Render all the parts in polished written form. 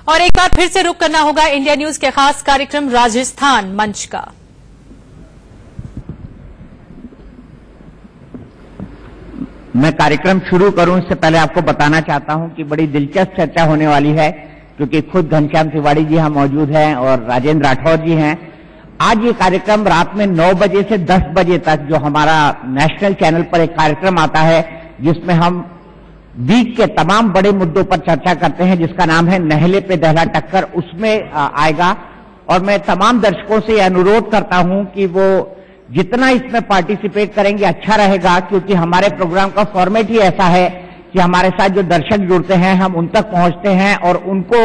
और एक बार फिर से रुख करना होगा इंडिया न्यूज के खास कार्यक्रम राजस्थान मंच का। मैं कार्यक्रम शुरू करूं इससे पहले आपको बताना चाहता हूं कि बड़ी दिलचस्प चर्चा होने वाली है, क्योंकि खुद घनश्याम तिवारी जी यहां मौजूद हैं और राजेंद्र राठौर जी हैं। आज ये कार्यक्रम रात में 9 बजे से 10 बजे तक जो हमारा नेशनल चैनल पर एक कार्यक्रम आता है, जिसमें हम वीक के तमाम बड़े मुद्दों पर चर्चा करते हैं, जिसका नाम है नहले पे दहला टक्कर, उसमें आएगा। और मैं तमाम दर्शकों से अनुरोध करता हूं कि वो जितना इसमें पार्टिसिपेट करेंगे अच्छा रहेगा, क्योंकि हमारे प्रोग्राम का फॉर्मेट ही ऐसा है कि हमारे साथ जो दर्शक जुड़ते हैं हम उन तक पहुंचते हैं और उनको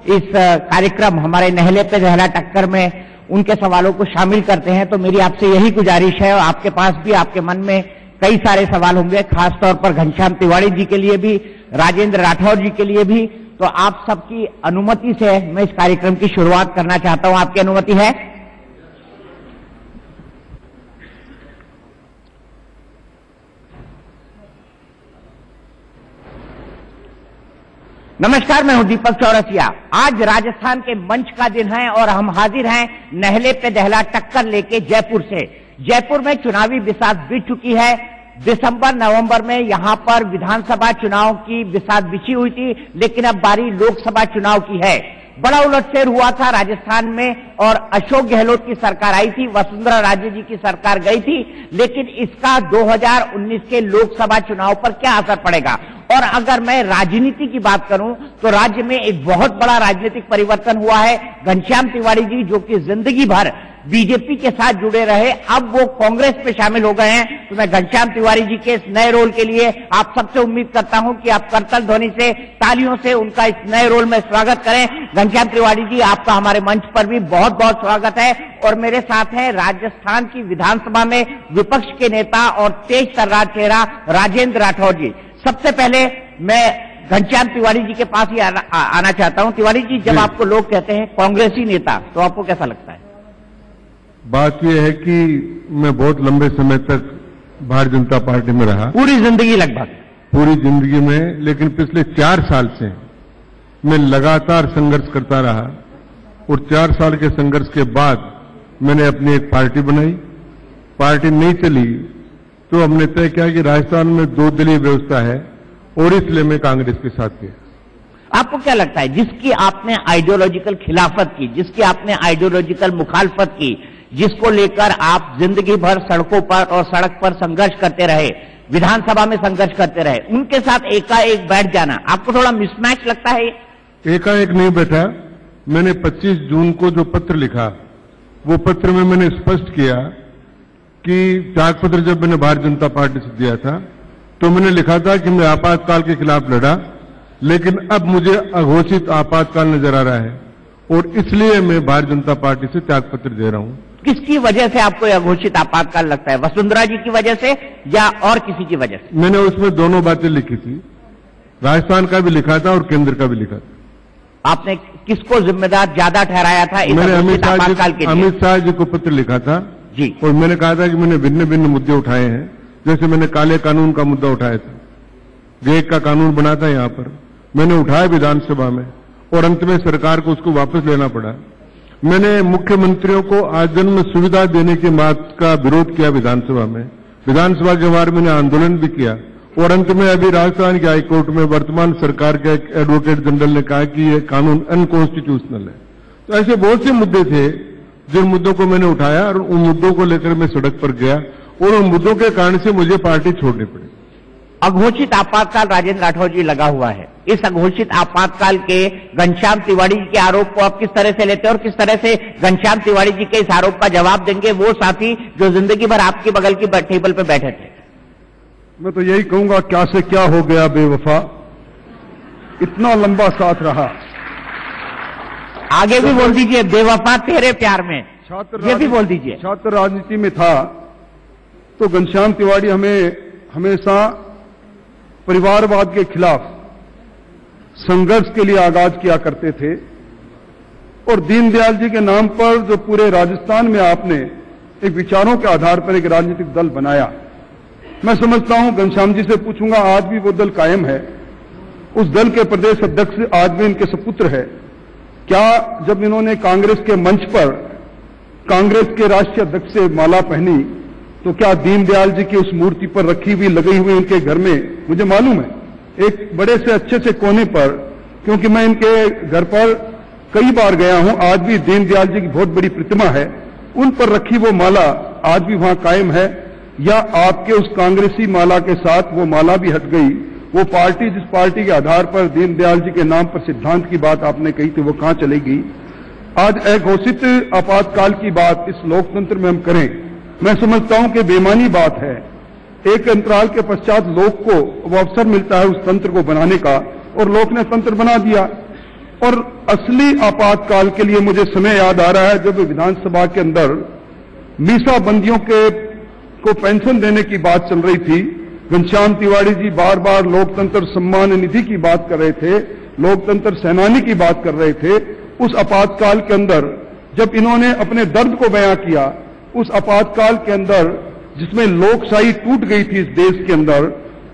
इस कार्यक्रम हमारे नहले पे दहला टक्कर में उनके सवालों को शामिल करते हैं। तो मेरी आपसे यही गुजारिश है, और आपके पास भी आपके मन में कई सारे सवाल होंगे, खासतौर पर घनश्याम तिवारी जी के लिए भी, राजेंद्र राठौर जी के लिए भी। तो आप सबकी अनुमति से मैं इस कार्यक्रम की शुरुआत करना चाहता हूं। आपकी अनुमति है? नमस्कार, मैं हूं दीपक चौरसिया। आज राजस्थान के मंच का दिन है और हम हाजिर हैं नहले पे दहला टक्कर लेके जयपुर से। जयपुर में चुनावी बिसात बीत चुकी है। दिसंबर नवंबर में यहां पर विधानसभा चुनाव की बिसात बिछी हुई थी, लेकिन अब बारी लोकसभा चुनाव की है। बड़ा उलटफेर हुआ था राजस्थान में और अशोक गहलोत की सरकार आई थी, वसुंधरा राजे जी की सरकार गई थी, लेकिन इसका 2019 के लोकसभा चुनाव पर क्या असर पड़ेगा? और अगर मैं राजनीति की बात करूं तो राज्य में एक बहुत बड़ा राजनीतिक परिवर्तन हुआ है। घनश्याम तिवारी जी जो कि जिंदगी भर बीजेपी के साथ जुड़े रहे, अब वो कांग्रेस में शामिल हो गए हैं। तो मैं घनश्याम तिवारी जी के इस नए रोल के लिए आप सबसे उम्मीद करता हूं कि आप करतल ध्वनि से, तालियों से उनका इस नए रोल में स्वागत करें। घनश्याम तिवारी जी, आपका हमारे मंच पर भी बहुत बहुत स्वागत है। और मेरे साथ हैं राजस्थान की विधानसभा में विपक्ष के नेता और तेज तर्रार चेहरा राजेंद्र राठौर जी। सबसे पहले मैं घनश्याम तिवारी जी के पास ही आना चाहता हूं। तिवारी जी, जब आपको लोग कहते हैं कांग्रेसी नेता, तो आपको कैसा लगता है? बात यह है कि मैं बहुत लंबे समय तक भारतीय जनता पार्टी में रहा, पूरी जिंदगी लगभग, पूरी जिंदगी में, लेकिन पिछले 4 साल से मैं लगातार संघर्ष करता रहा। और 4 साल के संघर्ष के बाद मैंने अपनी एक पार्टी बनाई। पार्टी नहीं चली तो हमने तय किया कि राजस्थान में 2 दलीय व्यवस्था है, और इसलिए मैं कांग्रेस के साथ गया। आपको क्या लगता है, जिसकी आपने आइडियोलॉजिकल खिलाफत की, जिसकी आपने आइडियोलॉजिकल मुखालफत की, जिसको लेकर आप जिंदगी भर सड़कों पर और सड़क पर संघर्ष करते रहे, विधानसभा में संघर्ष करते रहे, उनके साथ एकाएक बैठ जाना आपको थोड़ा मिसमैच लगता है? एकाएक नहीं बैठा। मैंने 25 जून को जो पत्र लिखा, वो पत्र में मैंने स्पष्ट किया कि त्यागपत्र जब मैंने भारतीय जनता पार्टी से दिया था तो मैंने लिखा था कि मैं आपातकाल के खिलाफ लड़ा, लेकिन अब मुझे अघोषित आपातकाल नजर आ रहा है और इसलिए मैं भारतीय जनता पार्टी से त्यागपत्र दे रहा हूं। किसकी वजह से आपको अघोषित आपातकाल लगता है? वसुंधरा जी की वजह से या और किसी की वजह से? मैंने उसमें दोनों बातें लिखी थी, राजस्थान का भी लिखा था और केंद्र का भी लिखा था। आपने किसको जिम्मेदार ज्यादा ठहराया था? मैंने अमित शाह जी को पत्र लिखा था जी, और मैंने कहा था कि मैंने भिन्न भिन्न मुद्दे उठाए हैं। जैसे मैंने काले कानून का मुद्दा उठाया था, गेग का कानून बना था यहां पर, मैंने उठाया विधानसभा में और अंत में सरकार को उसको वापस लेना पड़ा। मैंने मुख्यमंत्रियों को आजन्म सुविधा देने की बात का विरोध किया विधानसभा में। विधानसभा के बाहर मैंने आंदोलन भी किया और अंत में अभी राजस्थान के हाईकोर्ट में वर्तमान सरकार के एक एडवोकेट जनरल ने कहा कि यह कानून अनकॉन्स्टिट्यूशनल है। तो ऐसे बहुत से मुद्दे थे जिन मुद्दों को मैंने उठाया और उन मुद्दों को लेकर मैं सड़क पर गया और उन मुद्दों के कारण से मुझे पार्टी छोड़नी पड़ी। अघोषित आपातकाल राजेंद्र राठौर जी लगा हुआ है। इस अघोषित आपातकाल के घनश्याम तिवारी जी के आरोप को आप किस तरह से लेते हैं और किस तरह से घनश्याम तिवारी जी के इस आरोप का जवाब देंगे वो साथी जो जिंदगी भर आपके बगल की टेबल पर बैठे थे? मैं तो यही कहूंगा, क्या से क्या हो गया बेवफा, इतना लंबा साथ रहा। आगे भी बोल दीजिए, बेवफा तेरे प्यार में, ये भी बोल दीजिए। छात्र राजनीति में था तो घनश्याम तिवारी हमें हमेशा परिवारवाद के खिलाफ संघर्ष के लिए आगाज किया करते थे। और दीनदयाल जी के नाम पर जो पूरे राजस्थान में आपने एक विचारों के आधार पर एक राजनीतिक दल बनाया, मैं समझता हूं, घनश्याम जी से पूछूंगा, आज भी वो दल कायम है। उस दल के प्रदेश अध्यक्ष आज भी इनके सपुत्र है क्या जब इन्होंने कांग्रेस के मंच पर कांग्रेस के राष्ट्रीय अध्यक्ष से माला पहनी तो क्या दीनदयाल जी की उस मूर्ति पर रखी हुई लगी हुई इनके घर में, मुझे मालूम है एक बड़े से अच्छे से कोने पर, क्योंकि मैं इनके घर पर कई बार गया हूं, आज भी दीनदयाल जी की बहुत बड़ी प्रतिमा है, उन पर रखी वो माला आज भी वहां कायम है, या आपके उस कांग्रेसी माला के साथ वो माला भी हट गई? वो पार्टी जिस पार्टी के आधार पर दीनदयाल जी के नाम पर सिद्धांत की बात आपने कही थी वो कहां चली गई? आज अघोषित आपातकाल की बात इस लोकतंत्र में हम करें, मैं समझता हूं कि बेईमानी बात है। एक अंतराल के पश्चात लोक को वो अवसर मिलता है उस तंत्र को बनाने का, और लोक ने तंत्र बना दिया। और असली आपातकाल के लिए मुझे समय याद आ रहा है जब विधानसभा के अंदर मीसा बंदियों को पेंशन देने की बात चल रही थी। घनश्याम तिवारी जी बार बार लोकतंत्र सम्मान निधि की बात कर रहे थे, लोकतंत्र सेनानी की बात कर रहे थे। उस आपातकाल के अंदर जब इन्होंने अपने दर्द को बयां किया, उस आपातकाल के अंदर जिसमें लोकशाही टूट गई थी इस देश के अंदर,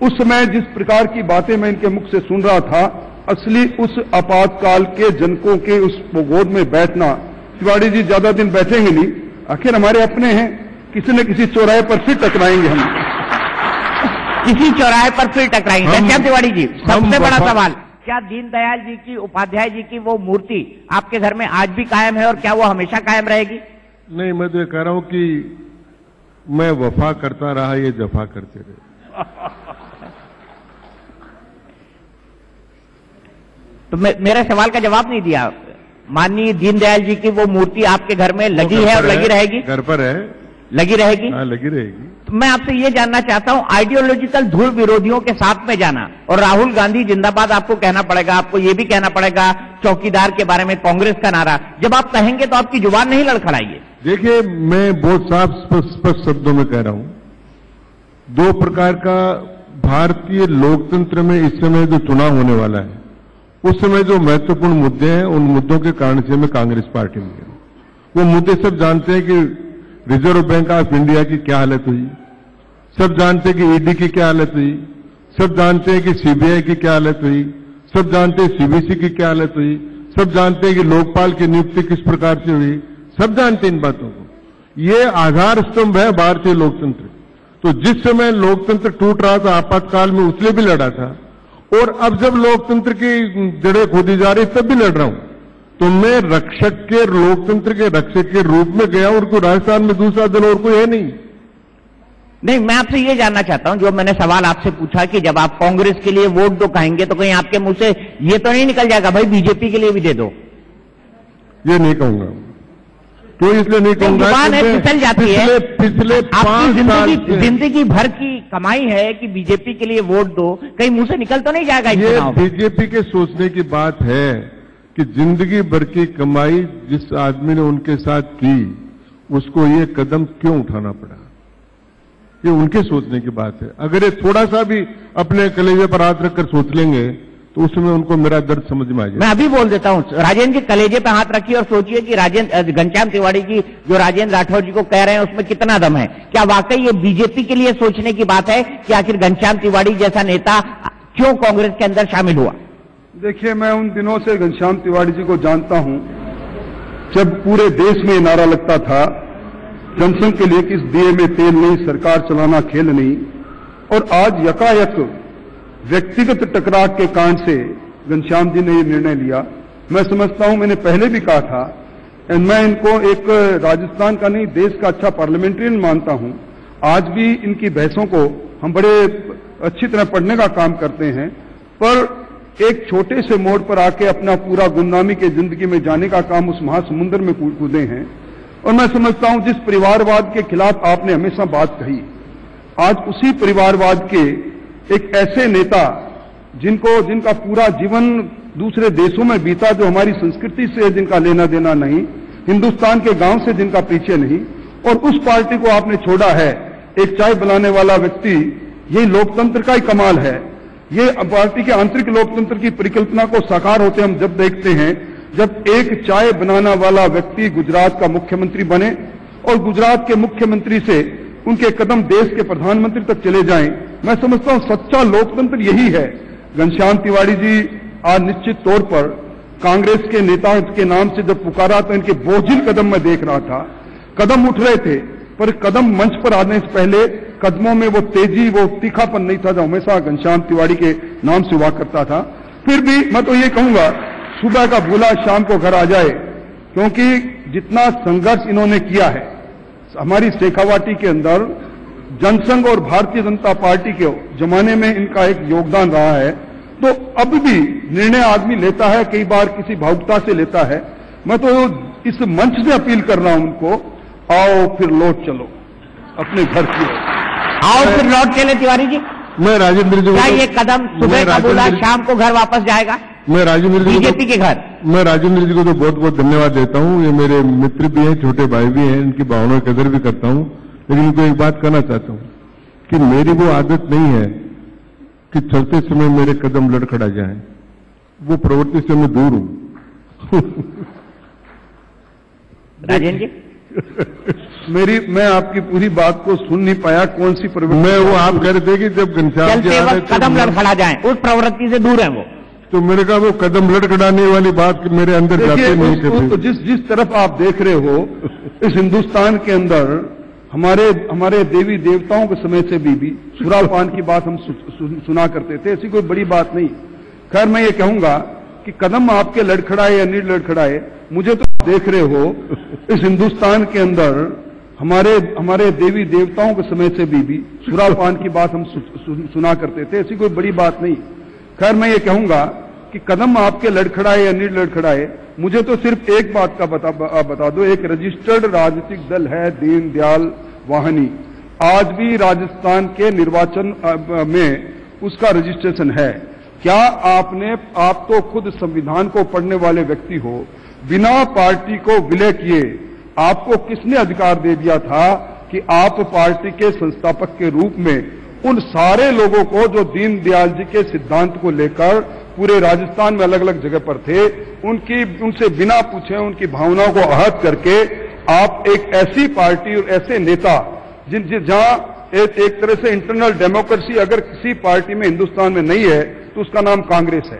उस समय जिस प्रकार की बातें मैं इनके मुख से सुन रहा था, असली उस आपातकाल के जनकों के उस गोद में बैठना, तिवारी जी ज्यादा दिन बैठेंगे नहीं, आखिर हमारे अपने हैं, किसी न किसी चौराहे पर फिर टकराएंगे हम, किसी चौराहे पर फिर टकराएंगे। घनश्याम तिवारी जी, सबसे बड़ा सवाल, क्या दीनदयाल जी की, उपाध्याय जी की वो मूर्ति आपके घर में आज भी कायम है और क्या वो हमेशा कायम रहेगी? नहीं, मैं तो ये कह रहा हूं कि मैं वफा करता रहा, ये जफा करते रहे। तो मेरे सवाल का जवाब नहीं दिया। माननीय दीनदयाल जी की वो मूर्ति आपके घर में लगी है और लगी रहेगी? घर पर है, लगी रहेगी? हाँ, लगी रहेगी। तो मैं आपसे ये जानना चाहता हूं, आइडियोलॉजिकल धूल विरोधियों के साथ में जाना और राहुल गांधी जिंदाबाद आपको कहना पड़ेगा, आपको ये भी कहना पड़ेगा चौकीदार के बारे में कांग्रेस का नारा, जब आप कहेंगे तो आपकी जुबान नहीं लड़खड़ाइए। देखिए, मैं बहुत साफ स्पष्ट शब्दों में कह रहा हूं, दो प्रकार का भारतीय लोकतंत्र में इस समय जो चुनाव होने वाला है, उस समय जो महत्वपूर्ण मुद्दे हैं, उन मुद्दों के कारण से मैं कांग्रेस पार्टी में गया। वो मुद्दे सब जानते हैं कि रिजर्व बैंक ऑफ इंडिया की क्या हालत हुई, सब जानते हैं कि ईडी की क्या हालत हुई, सब जानते हैं कि सीबीआई की क्या हालत हुई, सब जानते हैं सीबीसी की क्या हालत हुई, सब जानते हैं कि लोकपाल की नियुक्ति किस प्रकार से हुई, सब जानते हैं इन बातों को। ये आधार स्तंभ है भारतीय लोकतंत्र। तो जिस समय लोकतंत्र टूट रहा था आपातकाल में, उसलिए भी लड़ा था, और अब जब लोकतंत्र की जड़ें खोदी जा रही तब भी लड़ रहा हूं। तो मैं रक्षक के, लोकतंत्र के रक्षक के रूप में गया, और कोई राजस्थान में दूसरा दल और कोई है नहीं। नहीं, मैं आपसे ये जानना चाहता हूं, जो मैंने सवाल आपसे पूछा कि जब आप कांग्रेस के लिए वोट दो कहेंगे तो कहीं आपके मुंह से ये तो नहीं निकल जाएगा भाई बीजेपी के लिए भी दे दो? ये नहीं कहूंगा। तो इसलिए नहीं कहूंगा, जुबान है फिसल जाती है। पिछले 5 साल जिंदगी भर की कमाई है कि बीजेपी के लिए वोट दो, कहीं मुंह से निकल तो नहीं जाएगा? ये बीजेपी के सोचने की बात है कि जिंदगी भर की कमाई जिस आदमी ने उनके साथ की, उसको ये कदम क्यों उठाना पड़ा, ये उनके सोचने की बात है। अगर ये थोड़ा सा भी अपने कलेजे पर हाथ रखकर सोच लेंगे तो उसमें उनको मेरा दर्द समझ में आ जाए। मैं अभी बोल देता हूं, राजेंद्र जी कलेजे पे हाथ रखिए और सोचिए कि घनश्याम तिवारी जी जो राजेंद्र राठौर जी को कह रहे हैं उसमें कितना दम है। क्या वाकई ये बीजेपी के लिए सोचने की बात है कि आखिर घनश्याम तिवारी जैसा नेता क्यों कांग्रेस के अंदर शामिल हुआ? देखिए, मैं उन दिनों से घनश्याम तिवारी जी को जानता हूं जब पूरे देश में नारा लगता था, जनसंघ के लिए किस दिए में तेल नहीं, सरकार चलाना खेल नहीं, और आज यकायक व्यक्तिगत टकराव के कारण से घनश्याम जी ने ये निर्णय लिया। मैं समझता हूं, मैंने पहले भी कहा था, मैं इनको एक राजस्थान का नहीं देश का अच्छा पार्लियामेंट्रियन मानता हूं। आज भी इनकी बहसों को हम बड़े अच्छी तरह पढ़ने का काम करते हैं, पर एक छोटे से मोड़ पर आके अपना पूरा गुमनामी के जिंदगी में जाने का काम उस महासमुंदर में कूदे हैं। और मैं समझता हूं जिस परिवारवाद के खिलाफ आपने हमेशा बात कही, आज उसी परिवारवाद के एक ऐसे नेता जिनका पूरा जीवन दूसरे देशों में बीता, जो हमारी संस्कृति से जिनका लेना देना नहीं, हिंदुस्तान के गांव से जिनका पीछे नहीं, और उस पार्टी को आपने छोड़ा है। एक चाय बनाने वाला व्यक्ति, यही लोकतंत्र का ही कमाल है। ये पार्टी के आंतरिक लोकतंत्र की परिकल्पना को साकार होते हम जब देखते हैं, जब एक चाय बनाने वाला व्यक्ति गुजरात का मुख्यमंत्री बने और गुजरात के मुख्यमंत्री से उनके कदम देश के प्रधानमंत्री तक चले जाएं। मैं समझता हूं सच्चा लोकतंत्र यही है। घनश्याम तिवारी जी आज निश्चित तौर पर कांग्रेस के नेता के नाम से जब पुकारा तो इनके बोझिल कदम मैं देख रहा था। कदम उठ रहे थे, पर कदम मंच पर आने से पहले कदमों में वो तेजी, वो तीखापन नहीं था जो हमेशा घनश्याम तिवाड़ी के नाम से हुआ करता था। फिर भी मैं तो ये कहूंगा, सुबह का भूला शाम को घर आ जाए, क्योंकि जितना संघर्ष इन्होंने किया है हमारी शेखावाटी के अंदर, जनसंघ और भारतीय जनता पार्टी के जमाने में इनका एक योगदान रहा है। तो अब भी निर्णय आदमी लेता है, कई बार किसी भावुकता से लेता है। मैं तो इस मंच से अपील कर रहा हूं उनको, आओ फिर लौट चलो अपने घर की ओर। आओ फिर लौट चले तिवारी जी। मैं राजेंद्र जी, क्या ये कदम सुबह का बोला शाम को घर वापस जाएगा मैं राजेंद्र जी बीजेपी के घर? मैं राजेंद्र जी को तो बहुत बहुत धन्यवाद देता हूं। ये मेरे मित्र भी हैं, छोटे भाई भी हैं, इनकी भावनाओं की कदर भी करता हूं। लेकिन इनको एक बात कहना चाहता हूं कि मेरी वो आदत नहीं है कि चलते समय मेरे कदम लड़खड़ा जाएं। वो प्रवृत्ति से मैं दूर हूं। राजेंद्र जी, मैं आपकी पूरी बात को सुन नहीं पाया। कौन सी प्रवृत्ति? मैं वो आप कह रहे थे कि जब घनश्याम जी चलते वक्त कदम लड़खड़ा जाए, उस प्रवृत्ति से दूर है वो। तो मेरे का वो कदम लड़खड़ाने वाली बात मेरे अंदर जाते नहीं थे। तो जिस तरफ आप देख रहे हो इस हिंदुस्तान के अंदर हमारे देवी देवताओं के समय से भी सुरापान की बात हम सुना करते थे, ऐसी कोई बड़ी बात नहीं। खैर मैं ये कहूंगा कि कदम आपके लड़खड़ाए या नहीं लड़खड़ाए, मुझे तो देख रहे हो इस हिंदुस्तान के अंदर हमारे देवी देवताओं के समय से भी सुरापान की बात हम सुना करते थे, ऐसी कोई बड़ी बात नहीं। खैर मैं ये कहूंगा कि कदम आपके लड़खड़ाए या नहीं लड़खड़ाए, मुझे तो सिर्फ एक बात का बता दो। एक रजिस्टर्ड राजनीतिक दल है दीनदयाल वाहिनी, आज भी राजस्थान के निर्वाचन में उसका रजिस्ट्रेशन है। क्या आप तो खुद संविधान को पढ़ने वाले व्यक्ति हो, बिना पार्टी को विलय किए आपको किसने अधिकार दे दिया था कि आप पार्टी के संस्थापक के रूप में उन सारे लोगों को जो दीनदयाल जी के सिद्धांत को लेकर पूरे राजस्थान में अलग अलग जगह पर थे, उनसे बिना पूछे उनकी भावनाओं को आहत करके आप एक ऐसी पार्टी और ऐसे नेता जहां एक तरह से इंटरनल डेमोक्रेसी अगर किसी पार्टी में हिंदुस्तान में नहीं है तो उसका नाम कांग्रेस है,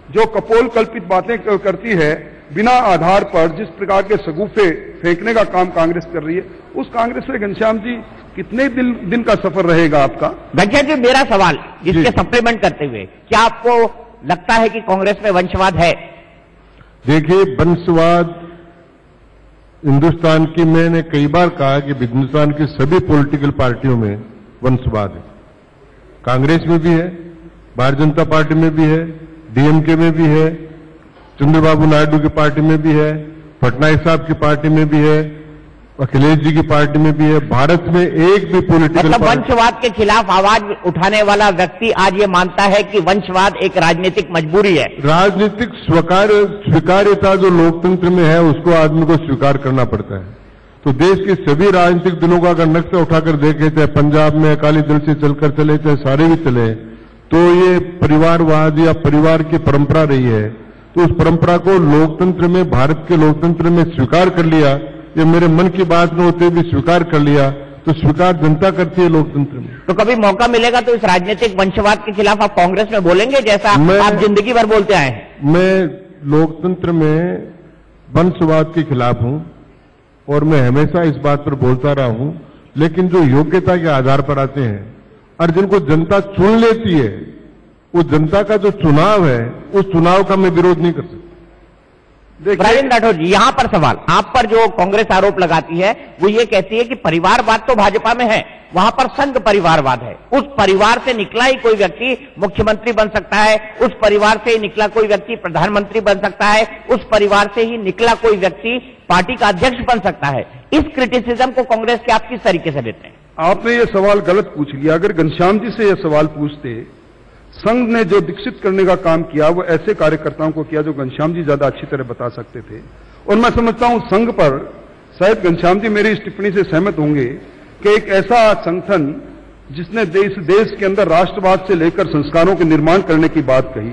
जो कपोल कल्पित बातें करती है बिना आधार पर, जिस प्रकार के सगुफे फेंकने का काम कांग्रेस कर रही है, उस कांग्रेस से घनश्याम जी कितने दिन का सफर रहेगा आपका? घनश्याम जी, मेरा सवाल इसके सप्लीमेंट करते हुए, क्या आपको लगता है कि कांग्रेस में वंशवाद है? देखिए, वंशवाद हिंदुस्तान की, मैंने कई बार कहा कि हिंदुस्तान की सभी पॉलिटिकल पार्टियों में वंशवाद है। कांग्रेस में भी है, भारतीय जनता पार्टी में भी है, डीएमके में भी है, चंद्रबाबू नायडू की पार्टी में भी है, पटनायक साहब की पार्टी में भी है, अखिलेश जी की पार्टी में भी है। भारत में एक भी पॉलिटिकल मतलब वंशवाद के खिलाफ आवाज उठाने वाला व्यक्ति आज ये मानता है कि वंशवाद एक राजनीतिक मजबूरी है। राजनीतिक स्वीकार्यता जो लोकतंत्र में है उसको आदमी को स्वीकार करना पड़ता है। तो देश के सभी राजनीतिक दलों का अगर नक्शा उठाकर देखे, चाहे पंजाब में अकाली दल से चलकर चले, चाहे सारे भी चले, तो ये परिवारवाद या परिवार की परंपरा रही है। तो उस परंपरा को लोकतंत्र में, भारत के लोकतंत्र में स्वीकार कर लिया, ये मेरे मन की बात न होते भी स्वीकार कर लिया, तो स्वीकार जनता करती है लोकतंत्र में। तो कभी मौका मिलेगा तो इस राजनीतिक वंशवाद के खिलाफ आप कांग्रेस में बोलेंगे, जैसा आप जिंदगी भर बोलते आए हैं? मैं लोकतंत्र में वंशवाद के खिलाफ हूं और मैं हमेशा इस बात पर बोलता रहा हूं, लेकिन जो योग्यता के आधार पर आते हैं और जिनको जनता चुन लेती है, वो जनता का जो चुनाव है उस चुनाव का मैं विरोध नहीं कर सकता। राजेंद्र राठौर जी, यहां पर सवाल आप पर जो कांग्रेस आरोप लगाती है वो ये कहती है कि परिवारवाद तो भाजपा में है, वहां पर संघ परिवारवाद है। उस परिवार से निकला ही कोई व्यक्ति मुख्यमंत्री बन सकता है, उस परिवार से ही निकला कोई व्यक्ति प्रधानमंत्री बन सकता है, उस परिवार से ही निकला कोई व्यक्ति पार्टी का अध्यक्ष बन सकता है। इस क्रिटिसिज्म को कांग्रेस के आप किस तरीके से लेते हैं? आपने ये सवाल गलत पूछ लिया। अगर घनश्याम जी से यह सवाल पूछते, संघ ने जो दीक्षित करने का काम किया वो ऐसे कार्यकर्ताओं को किया जो घनश्याम जी ज्यादा अच्छी तरह बता सकते थे। और मैं समझता हूं संघ पर शायद घनश्याम जी मेरी इस टिप्पणी से सहमत होंगे कि एक ऐसा संगठन जिसने देश के अंदर राष्ट्रवाद से लेकर संस्कारों के निर्माण करने की बात कही,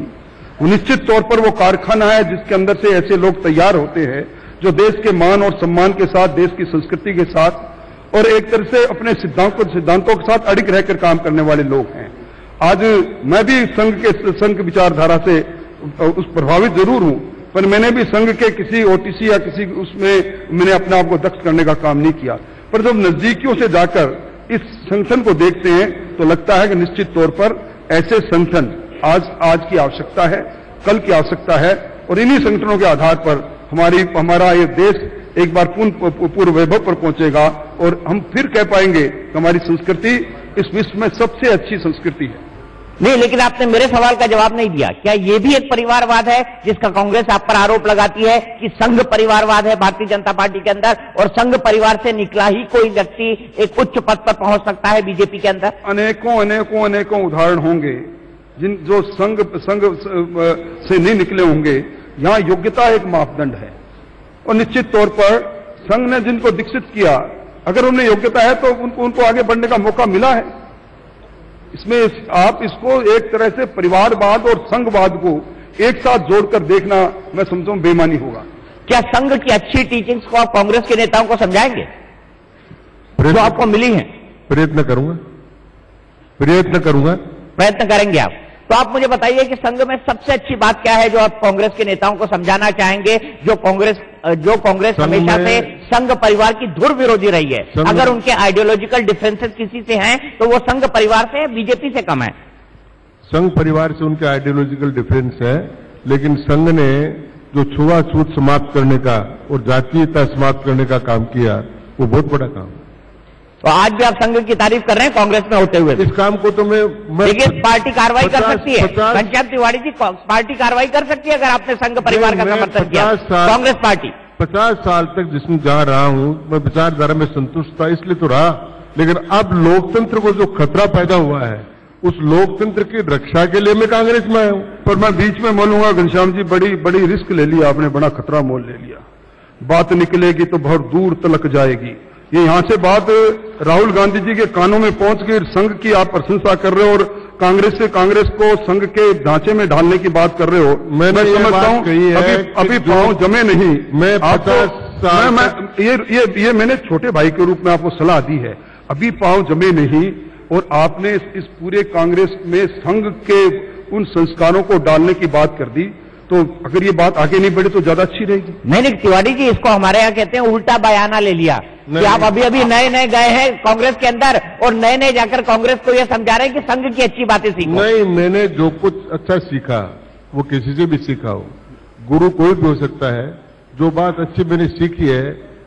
वो निश्चित तौर पर वो कारखाना है जिसके अंदर से ऐसे लोग तैयार होते हैं जो देश के मान और सम्मान के साथ, देश की संस्कृति के साथ और एक तरह से अपने सिद्धांतों के साथ अडिग रहकर काम करने वाले लोग हैं। आज मैं भी संघ विचारधारा से उस प्रभावित जरूर हूं, पर मैंने भी संघ के किसी ओटीसी या किसी उसमें मैंने अपने आप को दक्ष करने का काम नहीं किया। पर जब नजदीकियों से जाकर इस संगठन को देखते हैं तो लगता है कि निश्चित तौर पर ऐसे संगठन आज की आवश्यकता है, कल की आवश्यकता है, और इन्हीं संगठनों के आधार पर हमारा ये देश एक बार पूर्ण वैभव पर पहुंचेगा और हम फिर कह पाएंगे कि हमारी संस्कृति इस विश्व में सबसे अच्छी संस्कृति है। नहीं, लेकिन आपने मेरे सवाल का जवाब नहीं दिया। क्या ये भी एक परिवारवाद है जिसका कांग्रेस आप पर आरोप लगाती है कि संघ परिवारवाद है भारतीय जनता पार्टी के अंदर, और संघ परिवार से निकला ही कोई व्यक्ति एक उच्च पद पर पहुंच सकता है बीजेपी के अंदर? अनेकों उदाहरण होंगे जो संघ से नहीं निकले होंगे। यहां योग्यता एक मापदंड है, और निश्चित तौर पर संघ ने जिनको दीक्षित किया, अगर उन्हें योग्यता है तो उनको आगे बढ़ने का मौका मिला है। इसमें आप इसको एक तरह से परिवारवाद और संघवाद को एक साथ जोड़कर देखना मैं समझता हूं बेईमानी होगा। क्या संघ की अच्छी टीचिंग्स को आप कांग्रेस के नेताओं को समझाएंगे जो आपको मिली हैं? प्रयत्न करूंगा। प्रयत्न करेंगे आप? तो आप मुझे बताइए कि संघ में सबसे अच्छी बात क्या है जो आप कांग्रेस के नेताओं को समझाना चाहेंगे, जो कांग्रेस हमेशा से संघ परिवार की धुर विरोधी रही है। अगर उनके आइडियोलॉजिकल डिफरेंसेस किसी से हैं तो वो संघ परिवार से, बीजेपी से कम है। संघ परिवार से उनके आइडियोलॉजिकल डिफरेंस है, लेकिन संघ ने जो छुआछूत समाप्त करने का और जातीयता समाप्त करने का काम किया, वो बहुत बड़ा काम है। तो आज भी आप संघ की तारीफ कर रहे हैं कांग्रेस में होते हुए? इस काम को तो मैं लेकिन पार्टी कार्रवाई कर सकती है। घनश्याम तिवारी जी, पार्टी कार्रवाई कर सकती है अगर आपने संघ परिवार का समर्थन किया। कांग्रेस पार्टी 50 साल तक जिसमें जा रहा हूं, मैं विचारधारा में संतुष्ट था, इसलिए तो रहा। लेकिन अब लोकतंत्र को जो खतरा पैदा हुआ है, उस लोकतंत्र की रक्षा के लिए मैं कांग्रेस में आया हूं। पर मैं बीच में बोलूंगा, घनश्याम जी बड़ी रिस्क ले लिया आपने, बड़ा खतरा मोल ले लिया। बात निकलेगी तो बहुत दूर तलक जाएगी। ये यहां से बात राहुल गांधी जी के कानों में पहुंच गई। संघ की आप प्रशंसा कर रहे हो और कांग्रेस को संघ के ढांचे में डालने की बात कर रहे हो। मैं समझता हूं अभी पांव जमे नहीं। ये मैंने छोटे भाई के रूप में आपको सलाह दी है, अभी पांव जमे नहीं, और आपने इस पूरे कांग्रेस में संघ के उन संस्कारों को डालने की बात कर दी, तो अगर ये बात आगे नहीं बढ़ी तो ज्यादा अच्छी रहेगी। नहीं, तिवारी जी, इसको हमारे यहाँ कहते हैं उल्टा बयाना ले लिया कि आप अभी नए गए हैं कांग्रेस के अंदर और नए जाकर कांग्रेस को यह समझा रहे हैं कि संघ की अच्छी बातें सीखो। नहीं, मैंने जो कुछ अच्छा सीखा वो किसी से भी सीखा हो, गुरु कोई भी हो सकता है। जो बात अच्छी मैंने सीखी है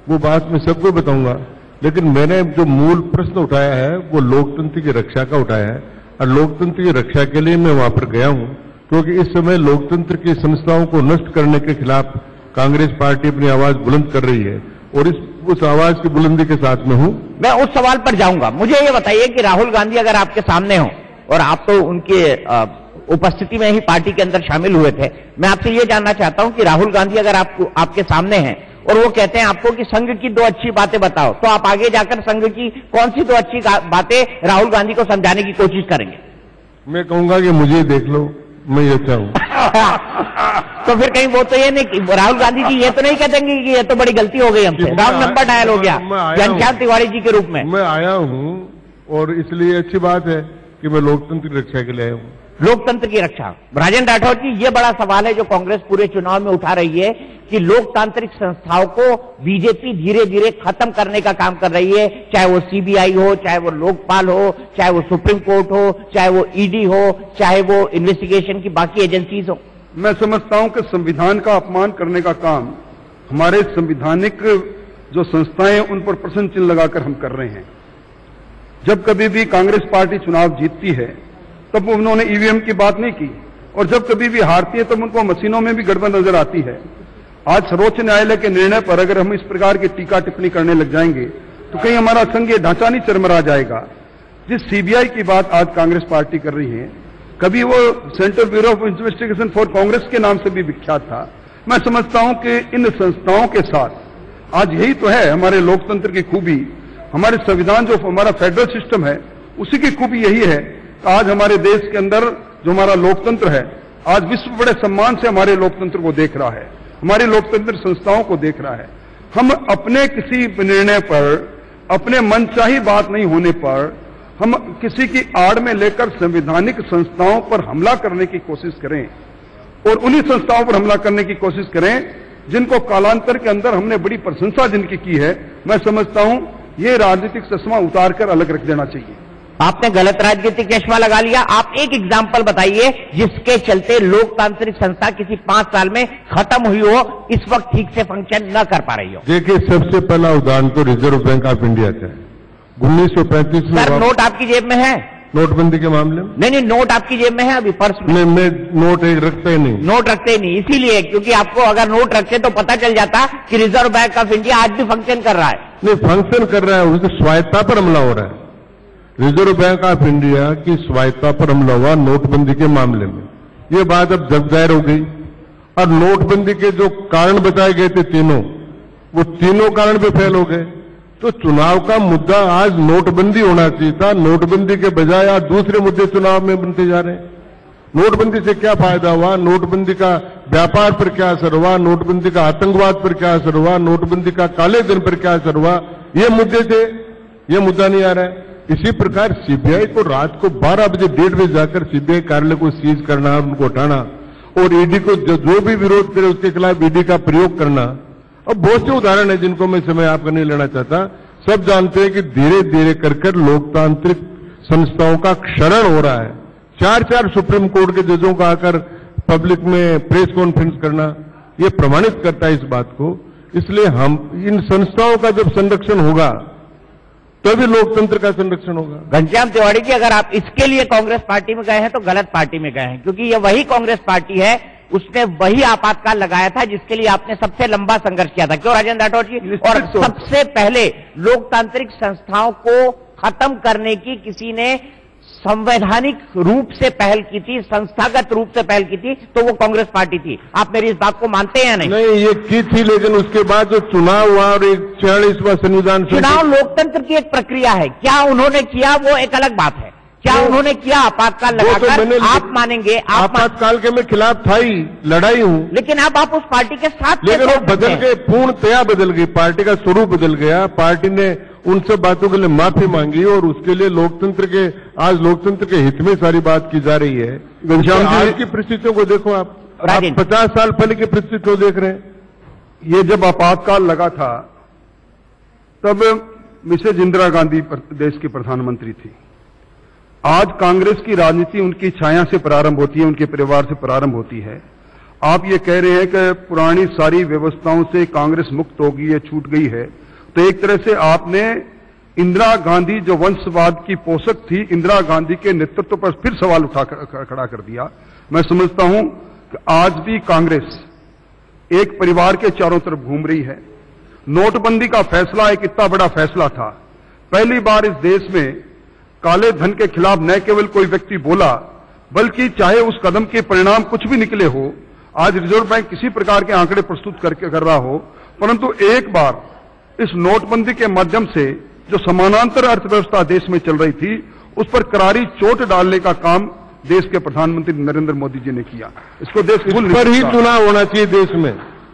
वो बात मैं सबको बताऊंगा, लेकिन मैंने जो मूल प्रश्न उठाया है वो लोकतंत्र की रक्षा का उठाया है, और लोकतंत्र की रक्षा के लिए मैं वहां पर गया हूं, क्योंकि इस समय लोकतंत्र की संस्थाओं को नष्ट करने के खिलाफ कांग्रेस पार्टी अपनी आवाज बुलंद कर रही है, और उस आवाज की बुलंदी के साथ में हूं। मैं उस सवाल पर जाऊंगा। मुझे ये बताइए कि राहुल गांधी अगर आपके सामने हो, और आप तो उनके उपस्थिति में ही पार्टी के अंदर शामिल हुए थे, मैं आपसे ये जानना चाहता हूं कि राहुल गांधी अगर आपके सामने हैं और वो कहते हैं आपको कि संघ की 2 अच्छी बातें बताओ, तो आप आगे जाकर संघ की कौन सी 2 अच्छी बातें राहुल गांधी को समझाने की कोशिश करेंगे? मैं कहूंगा कि मुझे देख लो, मैं ये अच्छा हूं। तो फिर कहीं वो तो ये नहीं, राहुल गांधी जी ये तो नहीं कह देंगे कि ये तो बड़ी गलती हो गई हमसे, रॉन्ग नंबर डायल हो गया घनश्याम तिवारी जी के रूप में? मैं आया हूं और इसलिए अच्छी बात है कि मैं लोकतंत्र की रक्षा के लिए आया हूं। लोकतंत्र की रक्षा, राजेंद्र राठौर जी, ये बड़ा सवाल है जो कांग्रेस पूरे चुनाव में उठा रही है कि लोकतांत्रिक संस्थाओं को बीजेपी धीरे धीरे खत्म करने का काम कर रही है, चाहे वो सीबीआई हो, चाहे वो लोकपाल हो, चाहे वो सुप्रीम कोर्ट हो, चाहे वो ईडी हो, चाहे वो इन्वेस्टिगेशन की बाकी एजेंसीज हो। मैं समझता हूं कि संविधान का अपमान करने का काम हमारे संवैधानिक जो संस्थाएं हैं उन पर प्रश्न चिन्ह लगाकर हम कर रहे हैं। जब कभी भी कांग्रेस पार्टी चुनाव जीतती है तब उन्होंने ईवीएम की बात नहीं की, और जब कभी भी हारती है तब उनको मशीनों में भी गड़बड़ नजर आती है। आज सर्वोच्च न्यायालय के निर्णय पर अगर हम इस प्रकार की टीका टिप्पणी करने लग जाएंगे तो कहीं हमारा संघीय ढांचा नहीं चरमरा जाएगा। जिस सीबीआई की बात आज कांग्रेस पार्टी कर रही है, कभी वो central bureau of investigation for Congress के नाम से भी विख्यात था। मैं समझता हूं कि इन संस्थाओं के साथ आज यही तो है हमारे लोकतंत्र की खूबी, हमारे संविधान जो हमारा फेडरल सिस्टम है उसी की खूबी यही है। आज हमारे देश के अंदर जो हमारा लोकतंत्र है, आज विश्व बड़े सम्मान से हमारे लोकतंत्र को देख रहा है, हमारी लोकतंत्र संस्थाओं को देख रहा है। हम अपने किसी निर्णय पर, अपने मनचाही बात नहीं होने पर हम किसी की आड़ में लेकर संवैधानिक संस्थाओं पर हमला करने की कोशिश करें और उन्हीं संस्थाओं पर हमला करने की कोशिश करें जिनको कालांतर के अंदर हमने बड़ी प्रशंसा जिनकी की है। मैं समझता हूं ये राजनीतिक चश्मा उतार कर अलग रख देना चाहिए। आपने गलत राजनीतिक चश्मा लगा लिया। आप एक एग्जाम्पल बताइए जिसके चलते लोकतांत्रिक संस्था किसी 5 साल में खत्म हुई हो, इस वक्त ठीक से फंक्शन न कर पा रही हो। देखिए, सबसे पहला उदाहरण तो रिजर्व बैंक ऑफ इंडिया का है। 1935 में सर, नोट आपकी जेब में है? नोटबंदी के मामले में नहीं, नोट आपकी जेब में है अभी पर्स में? मैं नोट रखता ही नहीं। नोट रखते ही नहीं, इसीलिए क्योंकि आपको अगर नोट रखते तो पता चल जाता कि रिजर्व बैंक ऑफ इंडिया आज भी फंक्शन कर रहा है। नहीं, फंक्शन कर रहा है, उसकी स्वायत्ता पर हमला हो रहा है। रिजर्व बैंक ऑफ इंडिया की स्वायत्ता पर हमला हुआ नोटबंदी के मामले में। ये बात अब जग जाहिर हो गई और नोटबंदी के जो कारण बताए गए थे तीनों, वो तीनों कारण भी फेल हो गए। तो चुनाव का मुद्दा आज नोटबंदी होना चाहिए था। नोटबंदी के बजाय आज दूसरे मुद्दे चुनाव में बनते जा रहे हैं। नोटबंदी से क्या फायदा हुआ, नोटबंदी का व्यापार पर क्या असर हुआ, नोटबंदी का आतंकवाद पर क्या असर हुआ, नोटबंदी का काले धन पर क्या असर हुआ, ये मुद्दे थे। ये मुद्दा नहीं आ रहा है। इसी प्रकार सीबीआई को रात को 12 बजे 1:30 बजे जाकर सीबीआई कार्यालय को सीज करना, उनको उठाना और ईडी को जो भी विरोध करे उसके खिलाफ ईडी का प्रयोग करना। अब बहुत से उदाहरण है जिनको मैं समय आपका नहीं लेना चाहता। सब जानते हैं कि धीरे धीरे कर लोकतांत्रिक संस्थाओं का क्षरण हो रहा है। 4 सुप्रीम कोर्ट के जजों का आकर पब्लिक में प्रेस कॉन्फ्रेंस करना, ये प्रमाणित करता है इस बात को। इसलिए हम इन संस्थाओं का जब संरक्षण होगा तभी लोकतंत्र का संरक्षण होगा। घनश्याम तिवारी जी, अगर आप इसके लिए कांग्रेस पार्टी में गए हैं तो गलत पार्टी में गए हैं, क्योंकि ये वही कांग्रेस पार्टी है, उसने वही आपातकाल लगाया था जिसके लिए आपने सबसे लंबा संघर्ष किया था। क्यों राजेंद्र राठौर जी? और सबसे पहले लोकतांत्रिक संस्थाओं को खत्म करने की किसी ने संवैधानिक रूप से पहल की थी, संस्थागत रूप से पहल की थी, तो वो कांग्रेस पार्टी थी। आप मेरी इस बात को मानते हैं या नहीं? नहीं, ये की थी, लेकिन उसके बाद जो चुनाव हुआ और एक 46वां संविधान, चुनाव लोकतंत्र की एक प्रक्रिया है। क्या उन्होंने किया वो एक अलग बात है। क्या उन्होंने किया आपातकाल लगाकर? आप मानेंगे आपातकाल के मैं खिलाफ था ही, लड़ाई हूं, लेकिन अब आप उस पार्टी के साथ, लेकिन वो बदल गए, पूर्णतया बदल गई। पार्टी का स्वरूप बदल गया। पार्टी ने उन सब बातों के लिए माफी मांगी और उसके लिए आज लोकतंत्र के हित में सारी बात की जा रही है। घनश्याम जी, आज की परिस्थितियों को देखो आप 50 साल पहले की परिस्थितियों देख रहे हैं। ये जब आपातकाल लगा था तब मिसेज इंदिरा गांधी देश की प्रधानमंत्री थी। आज कांग्रेस की राजनीति उनकी छाया से प्रारंभ होती है, उनके परिवार से प्रारंभ होती है। आप ये कह रहे हैं कि पुरानी सारी व्यवस्थाओं से कांग्रेस मुक्त हो गई है, छूट गई है, तो एक तरह से आपने इंदिरा गांधी जो वंशवाद की पोषक थी, इंदिरा गांधी के नेतृत्व पर फिर सवाल खड़ा कर दिया। मैं समझता हूं कि आज भी कांग्रेस एक परिवार के चारों तरफ घूम रही है। नोटबंदी का फैसला एक इतना बड़ा फैसला था। पहली बार इस देश में काले धन के खिलाफ न केवल कोई व्यक्ति बोला, बल्कि चाहे उस कदम के परिणाम कुछ भी निकले हो, आज रिजर्व बैंक किसी प्रकार के आंकड़े प्रस्तुत कर रहा हो, परंतु एक बार इस नोटबंदी के माध्यम से जो समानांतर अर्थव्यवस्था देश में चल रही थी, उस पर करारी चोट डालने का काम देश के प्रधानमंत्री नरेंद्र मोदी जी ने किया। इसको देश पर ही चुनाव होना चाहिए देश में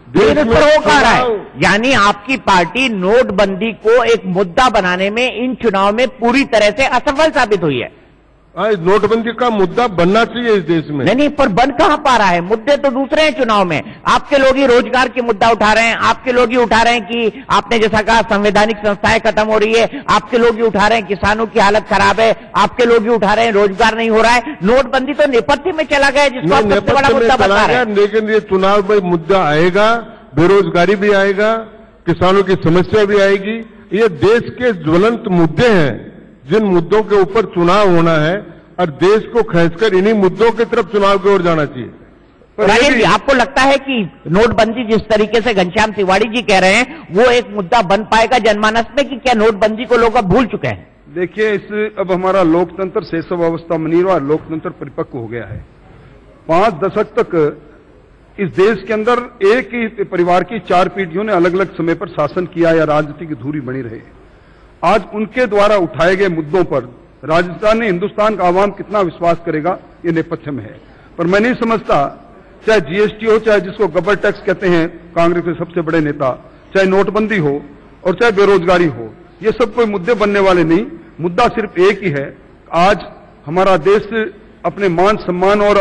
रहा है। यानी आपकी पार्टी नोटबंदी को एक मुद्दा बनाने में इन चुनाव में पूरी तरह से असफल साबित हुई है। नोटबंदी का मुद्दा बनना चाहिए इस देश में। नहीं, पर बन कहां पा रहा है? मुद्दे तो दूसरे हैं चुनाव में। आपके लोग ही रोजगार के मुद्दा उठा रहे हैं, आपके लोग ही उठा रहे हैं कि आपने जैसा कहा संवैधानिक संस्थाएं खत्म हो रही है, आपके लोग ही उठा रहे हैं किसानों की हालत खराब है, आपके लोग ही उठा रहे हैं रोजगार नहीं हो रहा है। नोटबंदी तो नेपथ्य में चला गया, जिसको आप सबसे बड़ा मुद्दा बता रहे हैं। लेकिन ये चुनाव में मुद्दा आएगा, बेरोजगारी भी आएगा, किसानों की समस्या भी आएगी। ये देश के ज्वलंत मुद्दे हैं जिन मुद्दों के ऊपर चुनाव होना है और देश को खींचकर इन्हीं मुद्दों की तरफ चुनाव की ओर जाना चाहिए। राजेंद्र जी, आपको लगता है कि नोटबंदी जिस तरीके से घनश्याम तिवारी जी कह रहे हैं वो एक मुद्दा बन पाएगा जनमानस में, कि क्या नोटबंदी को लोग अब भूल चुके हैं? देखिए, अब हमारा लोकतंत्र शैशव अवस्था में नहीं रहा, लोकतंत्र परिपक्व हो गया है। 5 दशक तक इस देश के अंदर एक ही परिवार की 4 पीढ़ियों ने अलग अलग समय पर शासन किया या राजनीतिक धुरी बनी रहे। आज उनके द्वारा उठाए गए मुद्दों पर राजस्थान ने हिंदुस्तान का आवाम कितना विश्वास करेगा, ये नेपथ्य में है। पर मैं नहीं समझता, चाहे जीएसटी हो, चाहे जिसको गब्बर टैक्स कहते हैं कांग्रेस के सबसे बड़े नेता, चाहे नोटबंदी हो और चाहे बेरोजगारी हो, ये सब कोई मुद्दे बनने वाले नहीं। मुद्दा सिर्फ एक ही है, आज हमारा देश अपने मान सम्मान और